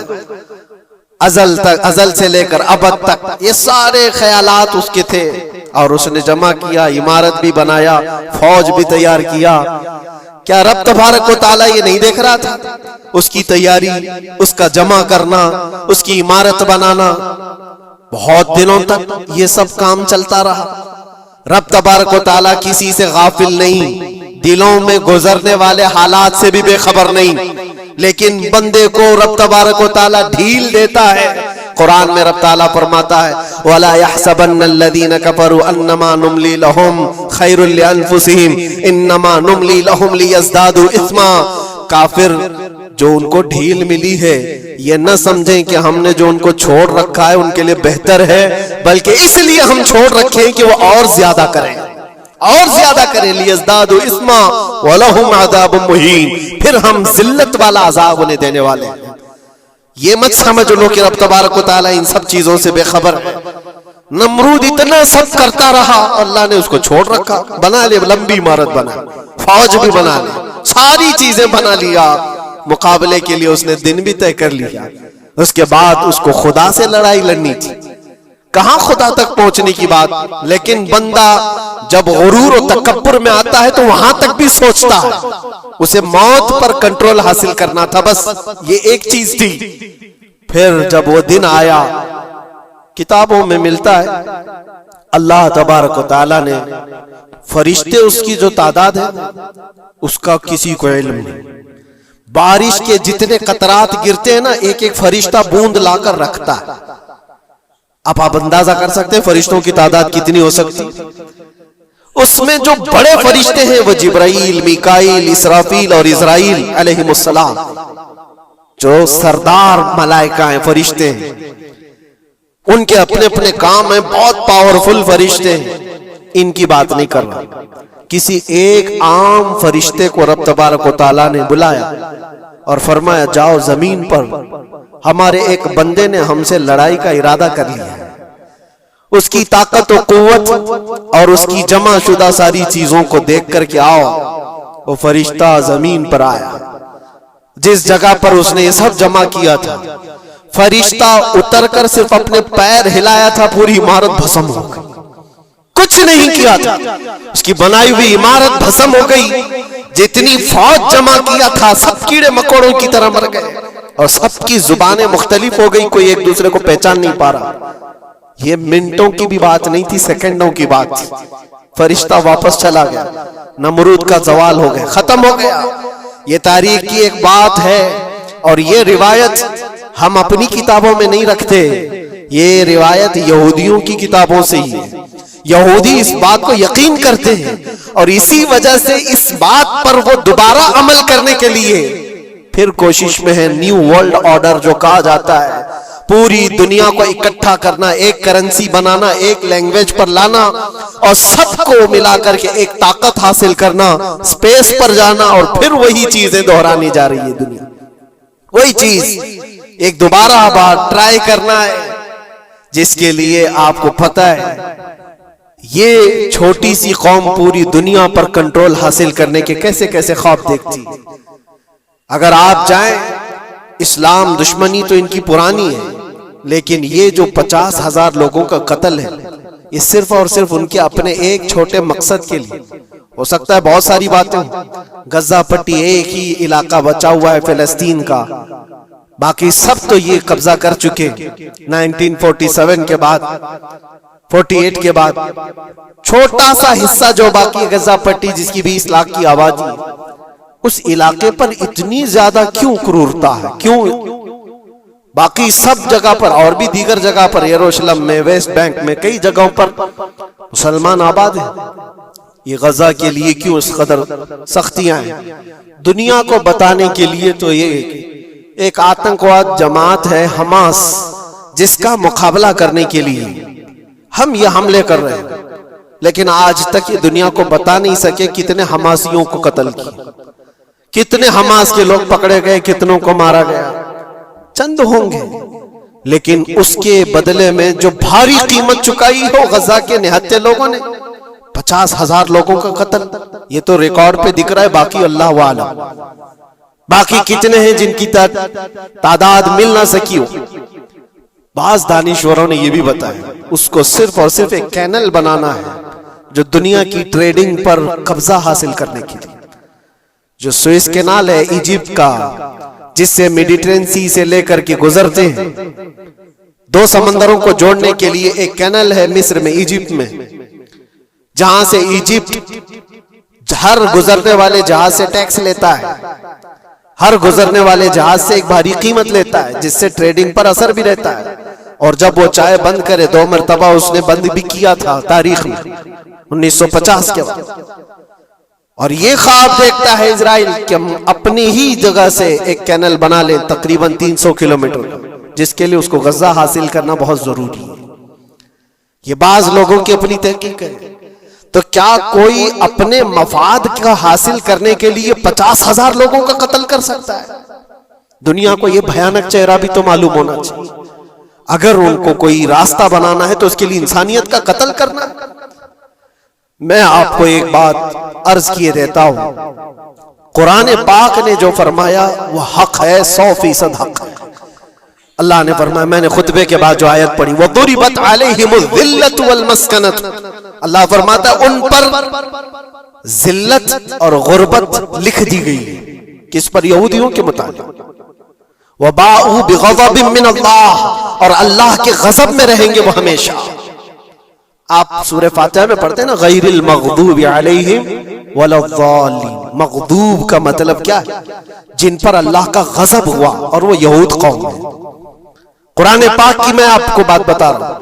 A: अजल तक, अजल से लेकर अबद तक। ये सारे ख्यालात उसके थे और उसने जमा किया, इमारत भी बनाया, फौज भी तैयार किया। क्या रब तबारक व तआला ये नहीं देख रहा था? उसकी तैयारी, उसका जमा करना, उसकी इमारत बनाना, बहुत दिनों तक ये सब काम चलता रहा। रब तबारक व तआला किसी से गाफिल नहीं, दिलों में गुजरने वाले हालात से भी बेखबर नहीं, लेकिन बंदे को रब तबारक व तआला ढील देता है। कुरान में रब ताला फरमाता है, वला यहसबन्नल्लज़ीना कफरू अन्नमा नुमली लहुम खैरुल लिअन्फुसिहिम इन्नमा नुमली लहुम लियज़दादू इस्मा। काफिर जो उनको ढील मिली है, ये न समझें कि हमने जो उनको छोड़ रखा है उनके लिए बेहतर है, बल्कि इसलिए हम छोड़ रखे हैं कि वो और ज्यादा करें, और ज्यादा करें। लियज़दादू इस्मा वलहुम अज़ाबुम मुहीन, फिर हम जिल्लत वाला अजाब उन्हें देने वाले हैं। ये मत समझ लो कि रब तबारक व तआला इन सब चीजों से बेखबर है। नमरूद इतना सब करता रहा, अल्लाह ने उसको छोड़ रखा। बना ले लंबी इमारत, बना फौज भी बना ली, सारी चीजें बना लिया, मुकाबले के लिए उसने दिन भी तय कर लिया। उसके बाद उसको खुदा से लड़ाई लड़नी थी, कहां खुदा तक पहुंचने की बात। लेकिन बंदा जब गुरूर और तकब्बुर में आता है तो वहां तक भी सोचता है, उसे मौत पर कंट्रोल हासिल करना था, बस ये एक चीज थी। फिर जब वो दिन आया, किताबों में मिलता है अल्लाह तबारक व तआला ने फरिश्ते, उसकी जो तादाद है उसका किसी को इल्म नहीं। बारिश के जितने कतरात गिरते हैं ना, एक एक फरिश्ता बूंद लाकर रखता है। अब आप अंदाजा कर सकते हैं फरिश्तों की तादाद कितनी हो सकती। उसमें जो बड़े फरिश्ते हैं वो जिब्राइल, मीकाईल, इसराफील और इज़राइल अलैहिमुस्सलाम, जो सरदार मलाइका हैं, फरिश्ते हैं, उनके अपने अपने काम हैं, बहुत पावरफुल फरिश्ते हैं। इनकी बात नहीं कर रहा, किसी एक आम फरिश्ते को रब तबारक व तआला ने बुलाया और फरमाया, जाओ जमीन पर, हमारे एक बंदे ने हमसे लड़ाई का इरादा कर लिया है। उसकी ताकत और कुव्वत और उसकी जमा शुदा सारी चीजों को देख करके आओ। वो फरिश्ता जमीन पर आया, जिस जगह पर उसने ये सब जमा किया था। फरिश्ता उतरकर सिर्फ अपने पैर हिलाया था, पूरी इमारत भस्म हो गई। कुछ नहीं किया था, उसकी बनाई हुई इमारत भस्म हो गई। जितनी फौज जमा किया था सब कीड़े मकोड़ों की तरह मर गए और सबकी जुबानें मुख्तलिफ हो गई, कोई एक दूसरे को पहचान नहीं पा रहा। ये मिनटों की भी बात नहीं थी, सेकंडों की बात थी। फरिश्ता वापस चला गया, नमरूद का जवाल हो गया, खत्म हो गया। ये तारीख की एक बात है और ये रिवायत हम अपनी किताबों में नहीं रखते, ये रिवायत यहूदियों की किताबों से ही है। यहूदी इस बात को यकीन करते हैं और इसी वजह से इस बात पर वो दोबारा अमल करने के लिए फिर कोशिश में है। न्यू वर्ल्ड ऑर्डर जो कहा जाता है, पूरी दुनिया को इकट्ठा करना, एक करेंसी बनाना, एक लैंग्वेज पर लाना और सबको मिलाकर के एक ताकत हासिल करना, स्पेस पर जाना और फिर वही चीजें दोहरानी जा रही है दुनिया। वही चीज एक दोबारा बार ट्राई करना है, जिसके लिए आपको पता है ये छोटी सी कौम पूरी दुनिया पर कंट्रोल हासिल करने के कैसे कैसे ख्वाब देखती है। अगर आप जाएं, इस्लाम दुश्मनी तो इनकी पुरानी है, लेकिन ये जो 50,000 लोगों का कत्ल है, ये सिर्फ और सिर्फ उनके अपने एक छोटे मकसद के लिए। हो सकता है बहुत सारी बातें हो, गजा पट्टी एक ही इलाका बचा हुआ है फिलिस्तीन का, बाकी सब तो ये कब्जा कर चुके 1947 के बाद, 48 के बाद। छोटा सा हिस्सा जो बाकी गजा पट्टी जिसकी 20 लाख की आबादी, उस इलाके पर इतनी ज्यादा क्यों क्रूरता है, क्यों? बाकी सब जगह पर और भी दीगर जगह पर, यरूशलेम में, वेस्ट बैंक में, कई जगहों पर मुसलमान आबाद है। ये गजा के लिए क्यों इस कदर सख्तियां हैं? दुनिया को बताने के लिए तो ये एक आतंकवाद जमात है हमास, जिसका मुकाबला करने के लिए हम ये हमले कर रहे हैं, लेकिन आज तक ये दुनिया को बता नहीं सके कितने हमासियों को कत्ल किया, कितने हमास के लोग पकड़े गए, कितनों को मारा गया। चंद होंगे, लेकिन उसके बदले में जो भारी कीमत चुकाई हो गजा के निहत्थे लोगों ने, 50,000 लोगों का कत्ल, ये तो रिकॉर्ड पे दिख रहा है। बाकी अल्लाह वाला, बाकी कितने हैं जिनकी तादाद मिल ना सकी हो। बाज दानिश्वरों ने यह भी बताया, उसको सिर्फ और सिर्फ एक कैनल बनाना है जो दुनिया की ट्रेडिंग पर कब्जा हासिल करने के लिए। जो सुएज कैनाल है इजिप्ट का, जिससे मेडिटेरेनियन सी से लेकर के गुजरते हैं, 2 समंदरों को जोड़ने के लिए एक कैनल है मिस्र में, इजिप्ट में, जहां से इजिप्ट हर गुजरने वाले जहाज से टैक्स लेता है, हर गुजरने वाले जहाज से एक भारी कीमत लेता है, जिससे ट्रेडिंग पर असर भी रहता है। और जब वो चाहे बंद करे, 2 मरतबा उसने बंद भी किया था तारीख में 1950 के बाद। और ये ख्वाब देखता है इजराइल कि हम अपनी ही जगह से एक कैनल बना ले तकरीबन 300 किलोमीटर, जिसके लिए उसको गजा हासिल करना बहुत जरूरी है। ये बाज लोगों की अपनी तहकीक है। तो क्या कोई अपने मफाद का हासिल करने के लिए 50,000 लोगों का कत्ल कर सकता है? दुनिया को यह भयानक चेहरा भी तो मालूम होना चाहिए। अगर उनको कोई रास्ता बनाना है तो उसके लिए इंसानियत का कत्ल करना। मैं आपको एक बात अर्ज किए देता हूं, कुरान पाक ने जो फरमाया वो हक है, 100% हक है। अल्लाह ने फरमाया, मैंने खुतबे के बाद जो आयत पढ़ी, वो दुरिबत अलैहिमुल ज़िल्लत वल मस्कनत, अल्लाह फरमाता है उन पर जिल्लत और गुर्बत लिख दी गई। किस पर? यहूदियों के मुताबिक। वबाउ बिग़ज़बिन मिन अल्लाह, और अल्लाह के गज़ब में रहेंगे वो हमेशा। आप सूरह फातिहा में पढ़ते हैं ना, गैरिल मग़दूबि अलैहिम वलद्दालिन। मग़दूब का मतलब क्या है? जिन पर अल्लाह का गज़ब हुआ, और वो यहूद कौम है। कुरान पाक की मैं आपको बात बता रहा हूं।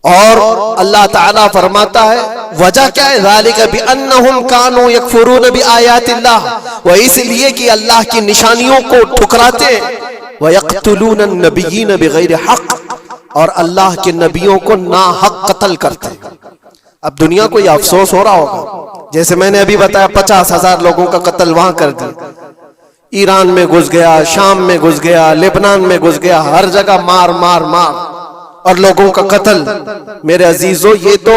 A: और अल्लाह ताला फरमाता है, वजह क्या है? ज़ालिका बिअन्नहुम कानू यकफुरून बिआयातिल्लाह, वह इसलिए कि अल्लाह की निशानियों को ठुकराते, व यक़्तुलून अन्नबिय्यीन बिग़ैरि हक़, और अल्लाह के नबियों को नाहक कत्ल करते। अब दुनिया को यह अफसोस हो रहा होगा, जैसे मैंने अभी बताया 50,000 लोगों का कत्ल वहां कर दिया, ईरान में घुस गया, शाम में घुस गया, लेबनान में घुस गया, हर जगह मार मार मार और लोगों का कत्ल। मेरे अजीजों, ये तो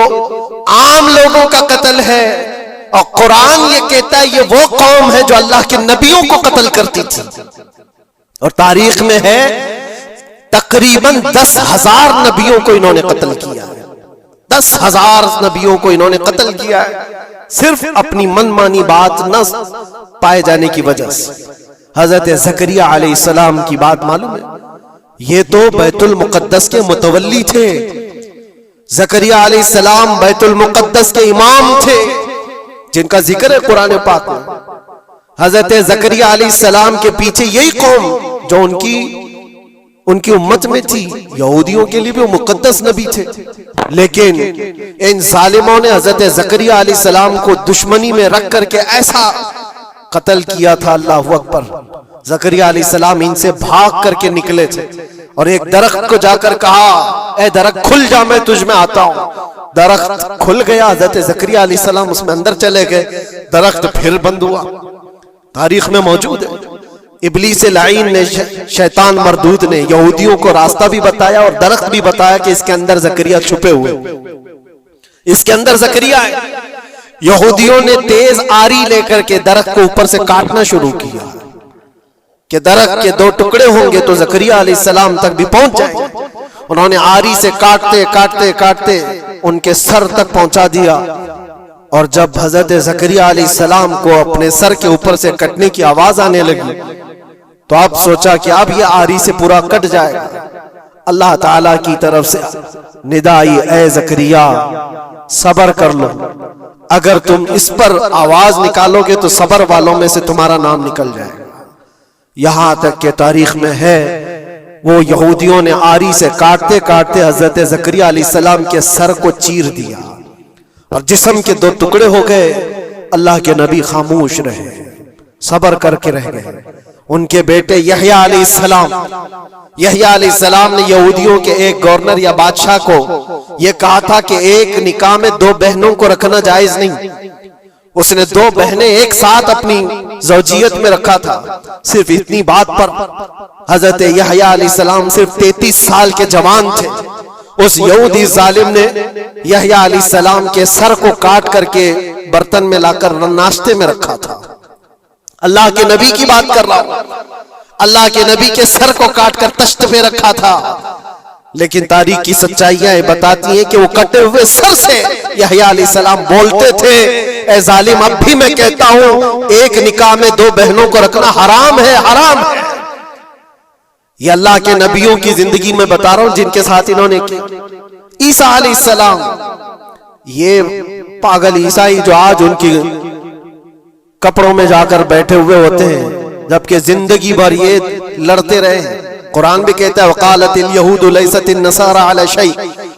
A: आम लोगों का कत्ल है, और कुरान ये कहता है ये वो कौम है जो अल्लाह के नबियों को कत्ल करती थी। और तारीख में है तकरीबन 10,000 नबियों को इन्होंने कत्ल किया है। 10,000 नबियों को इन्होंने कत्ल किया है, सिर्फ अपनी मनमानी बात न पाए जाने की वजह से। हजरत ज़करिया अलैहिस्सलाम की बात मालूम है? ये तो बैतुल मुक़द्दस के मुतवल्ली थे, ज़करिया अलैहिस्सलाम बैतुल मुक़द्दस के इमाम थे, जिनका जिक्र है कुरान पाक में। हजरत ज़करिया अलैहिस्सलाम के पीछे यही कौम जो उनकी उम्मत में थी, यहूदियों के लिए भी वो मुक़द्दस नबी थे, लेकिन इन जालिमों ने हजरत ज़करिया अलैहिस्सलाम को दुश्मनी में रख करके ऐसा कत्ल किया था। अल्लाह अकबर। ज़करिया अलैहिस्सलाम इनसे भाग करके निकले थे और एक दरख्त को जाकर कहा, ए दरख्त खुल जा, मैं तुझ में आता हूं। दरख्त खुल गया, हजरत ज़करिया अलैहिस्सलाम उसमें अंदर चले गए, दरख्त फिर बंद हुआ। तारीख में मौजूद है, इब्लीस लाइन ने, शैतान मरदूद ने यहूदियों को रास्ता भी बताया और दरख्त भी बताया कि इसके अंदर ज़करिया छुपे हुए, इसके अंदर ज़करिया है। यहूदियों ने तेज आरी लेकर के दरख्त को ऊपर से काटना शुरू किया कि दरख्त के दो टुकड़े होंगे तो ज़करिया अलैहिस्सलाम तक भी पहुंच जाएंगे। उन्होंने आरी से काटते काटते काटते उनके सर तक पहुंचा दिया, और जब हजरत ज़करिया अलैहिस्सलाम को अपने सर के ऊपर से कटने की आवाज आने लगी तो आप सोचा कि अब ये आरी से पूरा कट जाएगा। अल्लाह ताला की तरफ से निदा आई, ए ज़करिया सबर कर लो, अगर तुम इस पर आवाज निकालोगे तो सबर वालों में से तुम्हारा नाम निकल जाएगा। यहां तक के तारीख में है वो यहूदियों ने आरी से काटते काटते हजरत ज़करिया अलैहिस्सलाम के सर को चीर दिया और जिस्म के दो टुकड़े हो गए। अल्लाह के नबी खामोश रहे, सबर करके रह गए। उनके बेटे यहया अलैहिस्सलाम ने यहूदियों के एक गवर्नर या बादशाह को यह कहा था कि एक निकाह में दो बहनों को रखना जायज नहीं। उसने दो बहनें एक साथ अपनी ज़ौजियत में रखा था। सिर्फ इतनी बात पर हजरत यहया अलैहिस्सलाम सिर्फ 33 साल के जवान थे। उस यहूदी जालिम ने यहया अलैहिस्सलाम के सर को काट करके बर्तन में लाकर नाश्ते में रखा था। अल्लाह के नबी की बात कर रहा हूं, अल्लाह के नबी के सर को काट कर तश्त पे रखा था। लेकिन तारीख की सच्चाइयां बताती हैं कि वो कटे हुए सर से यहया अलैहिस्सलाम बोलते थे, ए जालिम अब भी मैं कहता हूं एक निकाह में दो बहनों को रखना हराम है, हराम है। ये अल्लाह के नबियों की जिंदगी में बता रहा हूं जिनके साथ इन्होंने किया। ईसा अलैहिस्सलाम, ये पागल ईसाई जो आज उनकी कपड़ों में जाकर बैठे हुए होते हैं, जबकि जिंदगी भर ये लड़ते रहे हैं। कुरान भी कहता है वक़ालतिल यहूदु लैसतिन नसारा अला शै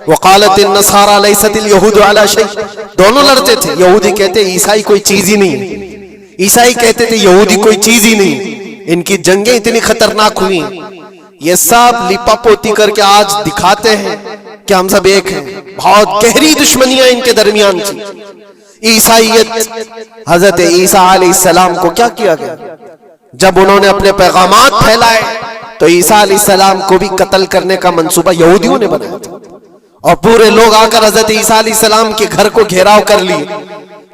A: वक़ालतिन नसारा लैसतिल यहूदु अला शै। दोनों लड़ते थे। यहूदी कहते ईसाई कोई चीज ही नहीं, ईसाई कहते थे यहूदी कोई चीज ही नहीं। इनकी जंगें इतनी खतरनाक हुई, ये सब लिपापोती करके आज दिखाते हैं कि हम सब एक हैं। बहुत गहरी दुश्मनियां इनके दरमियान थी। ईसाइयत, हजरत ईसा अलैहिस्सलाम को क्या किया गया? जब उन्होंने अपने पैगामात फैलाए तो ईसा अलैहिस्सलाम को भी कत्ल करने का मंसूबा यहूदियों ने बनाया था और पूरे लोग आकर हजरत ईसा अलैहिस्सलाम के घर को घेराव कर लिए।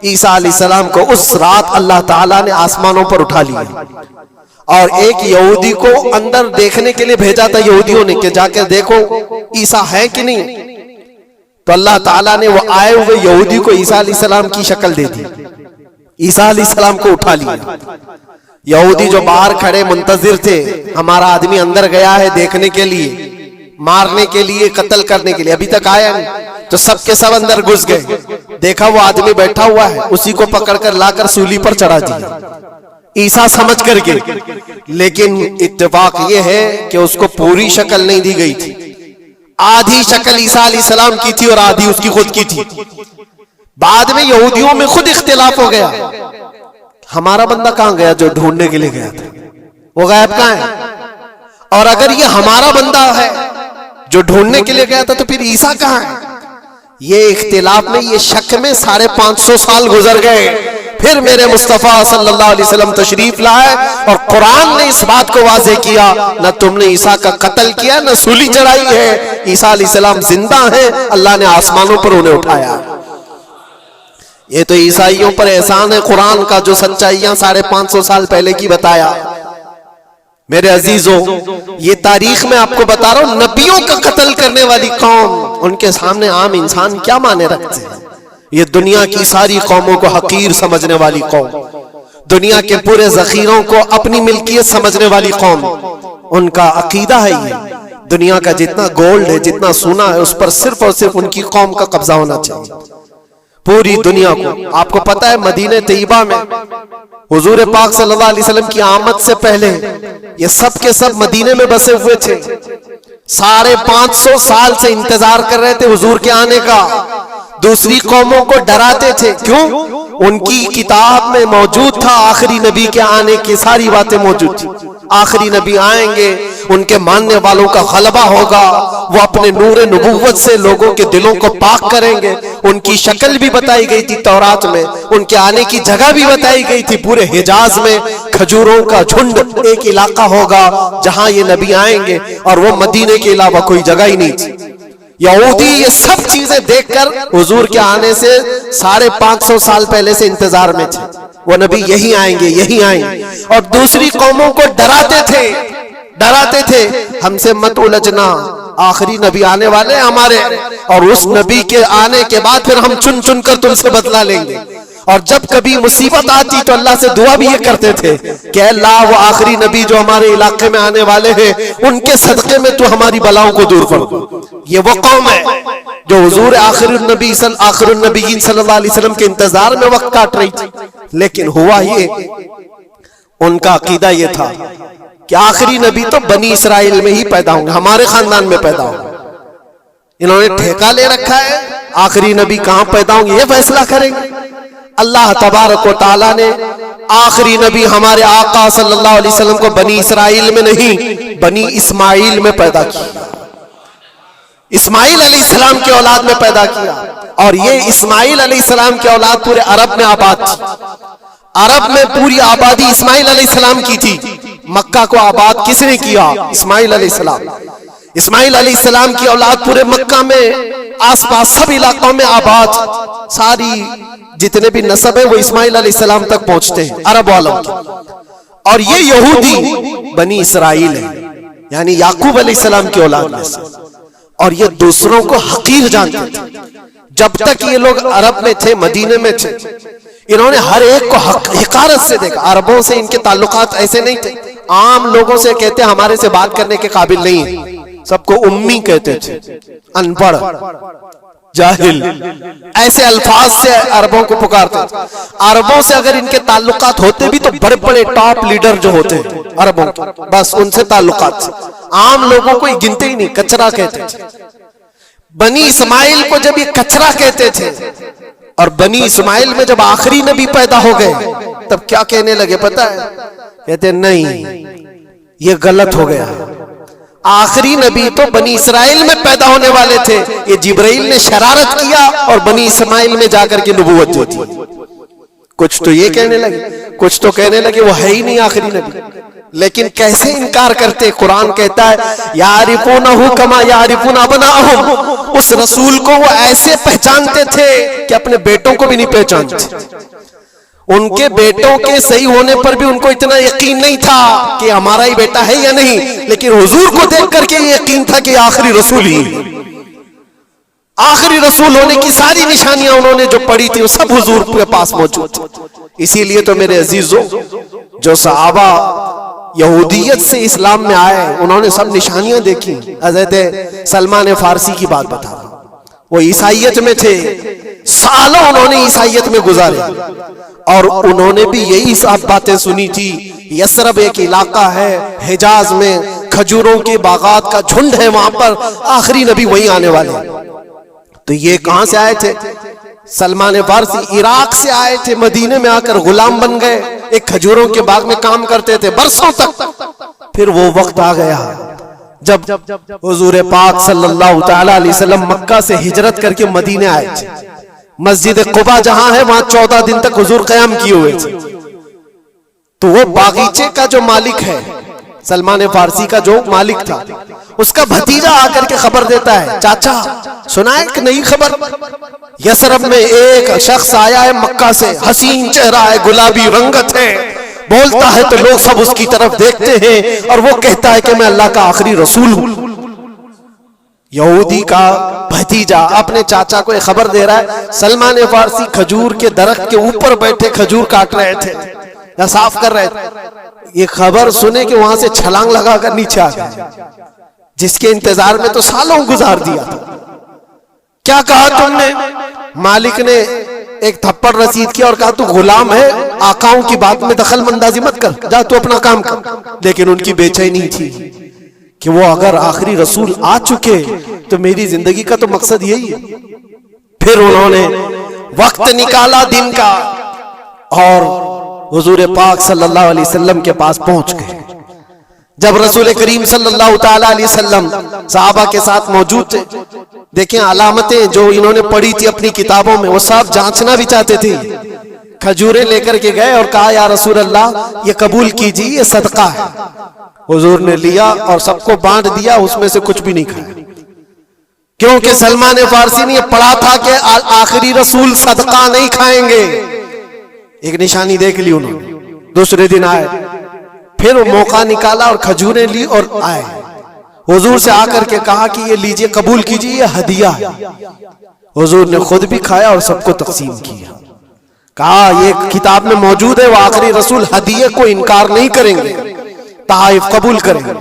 A: ईसा अलैहिस्सलाम को उस रात अल्लाह ताला ने आसमानों पर उठा लिया और एक यहूदी को अंदर देखने के लिए भेजा था यहूदियों ने कि जाकर देखो ईसा है कि नहीं। तो अल्लाह ताला ने वो आए हुए यहूदी को ईसा अलैहिस्सलाम की शक्ल दे दी, ईसा अलैहिस्सलाम को उठा लिया। यहूदी जो बाहर खड़े मुंतजिर थे, हमारा आदमी अंदर गया है देखने के लिए, मारने के लिए, कत्ल करने के लिए, अभी तक आया नहीं। तो सबके सब अंदर घुस गए, देखा वो आदमी बैठा हुआ है, उसी को पकड़कर लाकर सूली पर चढ़ा दिया ईसा समझ करके। लेकिन इत्तेफाक ये है कि उसको पूरी शक्ल नहीं दी गई थी। आधी शक्ल ईसा अलैहिस्सलाम की थी और आधी उसकी खुद की थी। बाद में यहूदियों में खुद इख्तिलाफ हो गया, हमारा बंदा कहां गया जो ढूंढने के लिए गया था, वो गायब कहां है? और अगर ये हमारा बंदा है जो ढूंढने के लिए गया था तो फिर ईसा कहां है? ये इख्तिलाफ में, ये शक में 550 साल गुजर गए। फिर मेरे मुस्तफा सल्लल्लाहु अलैहि वसल्लम तशरीफ लाए और कुरान ने इस बात को वाज़ेह किया, न तुमने ईसा का कत्ल किया न सूली चढ़ाई है। ईसा अलैहिस्सलाम जिंदा है, अल्लाह ने आसमानों पर उन्हें उठाया। ये तो ईसाइयों पर एहसान है कुरान का, जो सच्चाइयां 550 साल पहले की बताया। मेरे अजीजों, ये तारीख में आपको बता रहा हूं, नबियों का कत्ल करने वाली कौम, उनके सामने आम इंसान क्या माने रखते हैं। ये दुनिया की सारी कौमों को हकीर समझने वाली कौम, दुनिया के पूरे जखीरों को अपनी मिल्कियत समझने वाली कौम, उनका अकीदा है ये दुनिया का जितना गोल्ड है, जितना सोना है, उस पर सिर्फ और सिर्फ उनकी कौम का कब्जा होना चाहिए, पूरी दुनिया को। आपको पता है मदीने तैयबा में हुजूर पाक सल्लल्लाहु अलैहि वसल्लम की आमद से पहले ये सब के सब मदीने में बसे हुए थे। 550 साल से इंतजार कर रहे थे हुजूर के आने का। दूसरी कौमों को डराते थे, क्यों? उनकी किताब में मौजूद था आखिरी नबी के आने की सारी बातें मौजूद थी। आखिरी नबी आएंगे, उनके मानने वालों का गलबा होगा, वो अपने नूरे नबूवत से लोगों के दिलों को पाक करेंगे। उनकी शक्ल भी बताई गई थी तौरात में, उनके आने की जगह भी बताई गई थी। पूरे हिजाज में खजूरों का झुंड एक इलाका होगा जहां ये नबी आएंगे, और वो मदीने के अलावा कोई जगह ही नहीं थी। यहूदी ये सब चीजें देखकर हुजूर के आने से 550 साल पहले से इंतजार में थे, वो नबी यही आएंगे, यही आएंगे। और दूसरी कौमों को डराते थे, हमसे मत उलझना, आखिरी नबी आने वाले हमारे, और उस नबी के आने के बाद फिर हम चुन चुन कर तुमसे बदला लेंगे। और जब कभी मुसीबत आती तो अल्लाह से दुआ भी ये करते थे कि अल्लाह वो आखिरी नबी जो हमारे इलाके में आने वाले हैं, उनके सदके में तू हमारी बलाओं को दूर कर दो। ये वो कौम है जो हुजूर आखिरुन नबीयीन सल्लल्लाहु अलैहि वसल्लम के इंतजार में वक्त काट रही थी। लेकिन हुआ ये, उनका अकीदा ये था कि आखिरी नबी तो बनी इसराइल में ही पैदा होंगे, हमारे खानदान में पैदा होंगे। इन्होंने ठेका ले रखा है आखिरी नबी कहां पैदा होंगे ये फैसला करेंगे। अल्लाह तबारक व तआला ने आखिरी नबी हमारे आका सल्लल्लाहु अलैहि वसल्लम को बनी इसराइल में नहीं, बनी इस्माइल में पैदा किया। इस्माइल अलैहिस्सलाम की औलाद में पैदा किया। और ये इस्माइल अलैहिस्सलाम की औलाद पूरे अरब में आबाद थी। अरब में पूरी आबादी इस्माइल अलैहिस्सलाम की थी। मक्का को आबाद किसने किया? इस्माइल अलैहिस्सलाम। इस्माइल अलैहिस्सलाम की औलाद पूरे मक्का में, आसपास सब इलाकों में आबाद, सारी जितने भी नस्ब है वो इस्माइल अलैहिस्सलाम तक पहुंचते हैं, अरब वालों के। और ये यहूदी बनी इसराइल है, यानी याकूब अलैहिस्सलाम की औलाद में से। और ये दूसरों को हकीर जानते थे। जब तक ये लोग अरब में थे, मदीने में थे, इन्होंने हर एक को हिकारत से देखा। अरबों से इनके ताल्लुकात ऐसे नहीं थे, आम लोगों से कहते हमारे से बात करने के काबिल नहीं है, सबको उम्मी कहते थे, अनपढ़, जाहिल, ऐसे अल्फाज से अरबों को पुकारते थे। अरबों से अगर इनके ताल्लुकात होते भी तो बड़े बड़े टॉप लीडर जो होते हैं अरबों के, बस उनसे ताल्लुकात, आम लोगों को गिनते ही नहीं, कचरा कहते थे। बनी इस्माइल को जब ये कचरा कहते थे, और बनी इस्माइल में जब आखिरी नबी पैदा हो गए तब क्या कहने लगे पता है? कहते नहीं, ये गलत हो गया। आखिरी नबी तो बनी इसराइल में पैदा होने वाले थे, ये जिब्राइल ने शरारत किया और बनी इस्माइल में जाकर के नबूवत दी थी। कुछ तो ये कहने लगे, कुछ तो कहने लगे वो है ही नहीं आखिरी नबी। लेकिन कैसे इनकार करते? कुरान कहता है यारिफूनहु कमा यारिफून अबनाअहुम, उस रसूल को वो ऐसे पहचानते थे कि अपने बेटों को भी नहीं पहचानते। उनके बेटों के सही होने पर भी उनको इतना यकीन नहीं था कि हमारा ही बेटा है या नहीं, लेकिन हुजूर को देख करके यकीन था कि आखिरी रसूल ही, आखिरी रसूल होने की सारी निशानियां उन्होंने जो पढ़ी थी वो सब हुजूर के पास मौजूद थी। इसीलिए तो मेरे अजीजों, जो सहाबा यहूदियत से इस्लाम में आए, उन्होंने सब निशानियां देखी। हज़रत सलमान फारसी की बात बता रहा हूं, वो ईसाइयत में थे, सालों उन्होंने ईसाइयत में गुजारे, और उन्होंने भी यही सब बातें सुनी थी। यसरब एक इलाका है हिजाज में, खजूरों के बागात का झुंड है, वहां पर आखिरी नबी वहीं आने वाले। तो ये कहां से आए थे? सलमान फारसी इराक से आए थे, मदीने में आकर गुलाम बन गए, एक खजूरों के बाग में काम करते थे बरसों तक। फिर वो वक्त आ गया जब हुजूर पाक सल्लल्लाहु तआला अलैहि वसल्लम मक्का से हिजरत करके मदीने आए थे। मस्जिद कुबा जहां है वहां 14 दिन तक हुजूर कयाम किए हुए थे। तो वो बागीचे का जो मालिक है, सलमान फारसी का जो मालिक था, उसका भतीजा आकर के खबर देता है, चाचा सुना है कि नई खबर, यसरब में एक शख्स आया है मक्का से, हसीन चेहरा है, गुलाबी रंगत है, बोलता है तो लोग सब उसकी तरफ देखते हैं, और वो कहता है कि मैं अल्लाह का आखिरी रसूल हूं। यहूदी का भतीजा अपने चाचा को खबर दे रहा है। सलमान फारसी खजूर के दरख्त के ऊपर बैठे खजूर काट रहे थे या साफ कर रहे थे। ये खबर सुने कि वहां से छलांग लगाकर नीचे आ गए। जिसके इंतजार में तो सालों गुजार दिया था। क्या कहा तुमने? मालिक ने एक थप्पड़ रसीद किया और कहा तू गुलाम है, आकाओं की बात में दखल अंदाजी मत कर, जा तू अपना काम कर। लेकिन उनकी बेचैनी थी कि वो अगर आखिरी रसूल आ चुके तो मेरी जिंदगी का तो मकसद यही है। फिर उन्होंने वक्त निकाला दिन का और हुजूर पाक सल्लल्लाहु अलैहि वसल्लम के पास पहुंच गए। जब रसूल करीम सल्लल्लाहु ताला अलैहि वसल्लम सहाबा के साथ मौजूद थे, देखें अलामतें जो इन्होंने पढ़ी थी अपनी किताबों में, वो सब जांचना भी चाहते थे। खजूरें लेकर के गए और कहा या रसूल अल्लाह ये कबूल कीजिए, ये सदका है। हुजूर ने लिया और सबको बांट दिया, उसमें से कुछ भी नहीं खाया, क्योंकि सलमान फारसी ने पढ़ा था कि आखिरी रसूल सदका नहीं खाएंगे। एक निशानी देख ली उन्होंने। दूसरे दिन आए, फिर वो मौका निकाला और खजूरें ली और आए। हुजूर से आकर के कहा कि ये लीजिए, कबूल कीजिए, ये हदिया है। हुजूर ने खुद भी खाया और सबको तकसीम किया। कहा ये किताब में मौजूद है, वो आखिरी रसूल हदिये को इनकार नहीं करेंगे, ताइफ कबूल करेंगे।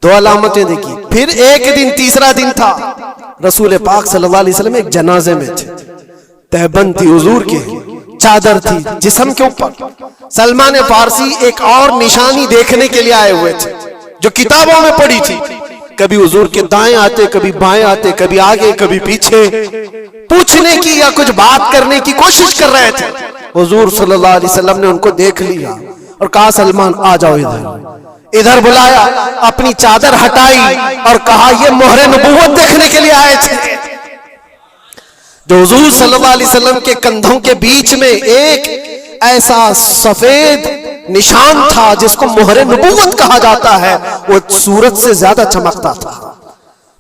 A: दो अलामतें देखी। फिर एक दिन, तीसरा दिन था, रसूल पाक सल्लल्लाहु अलैहि वसल्लम एक जनाजे में थे। तहबंद थी हुजूर के, चादर थी जिस्म के ऊपर। सलमान फारसी एक और निशानी देखने के लिए आए हुए थे जो किताबों में पड़ी थी। कभी हुजूर के दाएं आते, कभी बाएं आते, कभी आगे कभी पीछे, पूछने की या कुछ बात करने की कोशिश कर रहे थे। हुजूर सल्लल्लाहु अलैहि वसल्लम ने उनको देख लिया और कहा सलमान आ जाओ इधर। इधर बुलाया, अपनी चादर हटाई और कहा ये मोहरे नबूवत देखने के लिए आए थे। जो हुजूर सल्लल्लाहु अलैहि वसल्लम के कंधों के बीच में एक ऐसा सफेद निशान था जिसको मोहरे नबूवत कहा जाता है, वो सूरज से ज्यादा चमकता था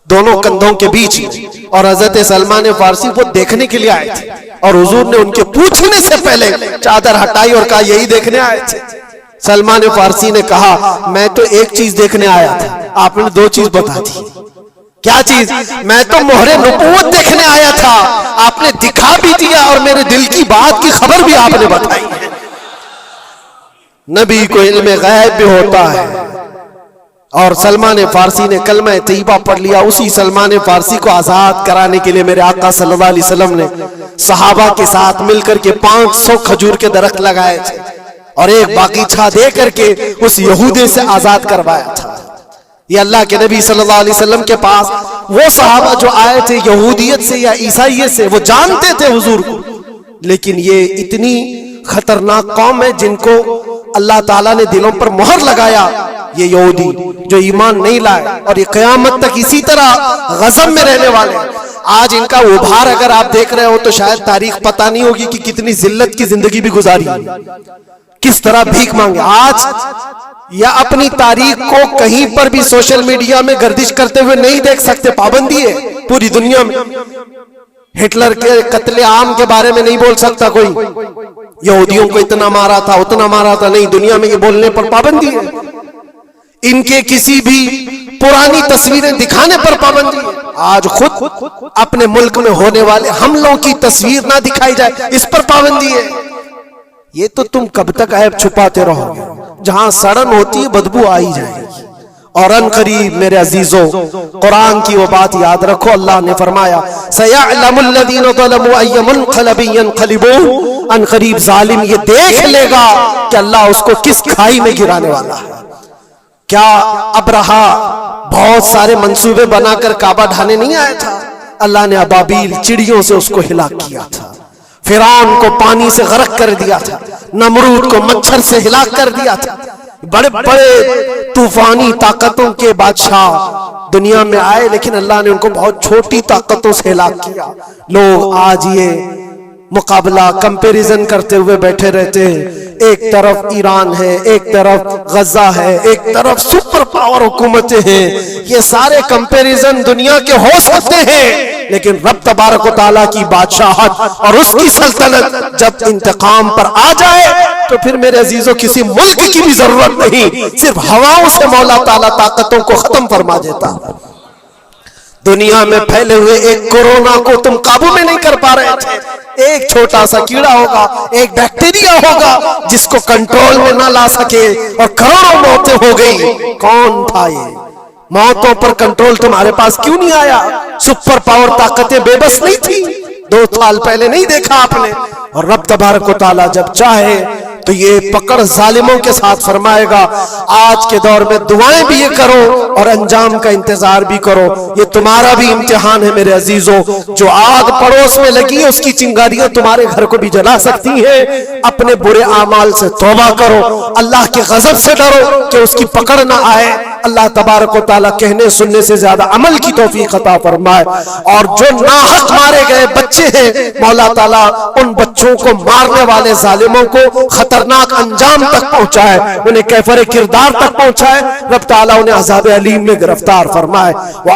A: दोनों कंधों के बीच में। और हजरत सलमान फारसी वो देखने के लिए आए थे और हुजूर ने उनके पूछने से पहले चादर हटाई और कहा यही देखने आए थे। सलमान फारसी ने कहा मैं तो एक चीज देखने आया था, आपने दो चीज बता दी। क्या चीज? मैं तो मोहरे नबूवत देखने आया था, आपने दिखा भी दिया और मेरे दिल की बात की खबर भी आपने बताई। नबी को इल्म गैब भी होता है। और सलमान फारसी ने कलमा तैयबा पढ़ लिया। उसी सलमान फारसी को आजाद कराने के लिए मेरे आका सल्लल्लाहु अलैहि वसल्लम ने सहाबा के साथ मिलकर के 500 खजूर के दरख्त लगाए थे और एक बागीचा दे करके उस यहूदी से आजाद करवाया था। ये अल्लाह के नबी सल्लल्लाहु अलैहि वसल्लम के पास वो सहाबा जो आए थे यहूदियत से या ईसाइयत से, वो जानते थे हुजूर को, लेकिन ये इतनी खतरनाक कौम है जिनको अल्लाह ताला ने दिलों पर मोहर लगाया। ये यहूदी जो ईमान नहीं लाए और ये कयामत तक इसी तरह गजब में रहने वाले हैं। आज इनका उभार अगर आप देख रहे हो तो शायद तारीख पता नहीं होगी कि कितनी जिल्लत की जिंदगी भी गुजारी, किस तरह भीख मांगे। आज या अपनी तारीख को कहीं पर भी सोशल मीडिया में गर्दिश करते हुए नहीं देख सकते, पाबंदी है पूरी दुनिया में। हिटलर के कत्ले आम के बारे में नहीं बोल सकता कोई, यहूदियों को इतना मारा था उतना मारा था, नहीं, दुनिया में ये बोलने पर पाबंदी है। इनके किसी भी पुरानी तस्वीरें दिखाने पर पाबंदी है। आज खुद अपने मुल्क में होने वाले हमलों की तस्वीर ना दिखाई जाए, इस पर पाबंदी है। ये तो तुम कब तक ऐब छुपाते रहोगे? जहां सड़न होती है बदबू आ ही जाएगी। और अनकरीब मेरे अजीजों, कुरान की वो बात याद रखो, अल्लाह ने फरमाया सयअलमुल लज़ीना ज़लमू अय्य मुनक़लबिन यनक़लिबून, अनकरीब जालिम ये देख लेगा कि अल्लाह उसको किस खाई में गिराने वाला है। क्या अबरहा बहुत सारे मंसूबे बनाकर काबा ढाने नहीं आया था? अल्लाह ने अबाबील चिड़ियों से उसको हिलाक किया था, फिरौन को पानी से गर्क कर दिया था, नमरूद को मच्छर से हिलाक कर दिया था। बड़े बड़े तूफानी ताकतों के बादशाह दुनिया में आए, लेकिन अल्लाह ने उनको बहुत छोटी ताकतों से हिलाक किया। लोग आज ये मुकाबला कंपैरिजन करते हुए बैठे रहते हैं। एक तरफ ईरान है, एक तरफ गजा है, एक तरफ सुपर पावर हुकूमतें हैं। ये सारे कंपैरिजन दुनिया के हो सकते हैं, लेकिन रब तबारक व तआला की बादशाहत और उसकी सल्तनत जब इंतकाम पर आ जाए तो फिर मेरे अजीजों किसी मुल्क की भी जरूरत नहीं, सिर्फ हवाओं से मौला ताला ताकतों को खत्म फरमा देता। दुनिया में फैले हुए एक कोरोना को तुम काबू में नहीं कर पा रहे थे। एक छोटा सा कीड़ा होगा, एक बैक्टीरिया होगा जिसको कंट्रोल में ना ला सके और करोड़ों मौतें हो गई। कौन था ये? मौतों पर कंट्रोल तुम्हारे पास क्यों नहीं आया? सुपर पावर ताकतें बेबस नहीं थी 2 साल पहले? नहीं देखा आपने? और रब तबारक व तआला जब चाहे तो ये पकड़ जालिमों के साथ फरमाएगा। आज के दौर में दुआएं भी ये करो और अंजाम का इंतजार भी करो। ये तुम्हारा भी इम्तिहान है मेरे अजीजों। जो आग पड़ोस में लगी है उसकी चिंगारियां तुम्हारे घर को भी जला सकती है। अपने बुरे आमाल से तौबा करो, अल्लाह के गजब से डरो कि उसकी पकड़ ना आए। अल्लाह तबारक व तआला कहने सुनने से ज्यादा अमल की तौफीक अता फरमाए। और जो नाहक मारे गए बच्चे हैं, मौला ताला उन बच्चों को मारने वाले जालिमों को खतरनाक अंजाम तक पहुंचाए, उन्हें कैफरे किरदार तक पहुंचाए। रब ताला उन्हें अज़ाब अलीम में गिरफ्तार फरमाए।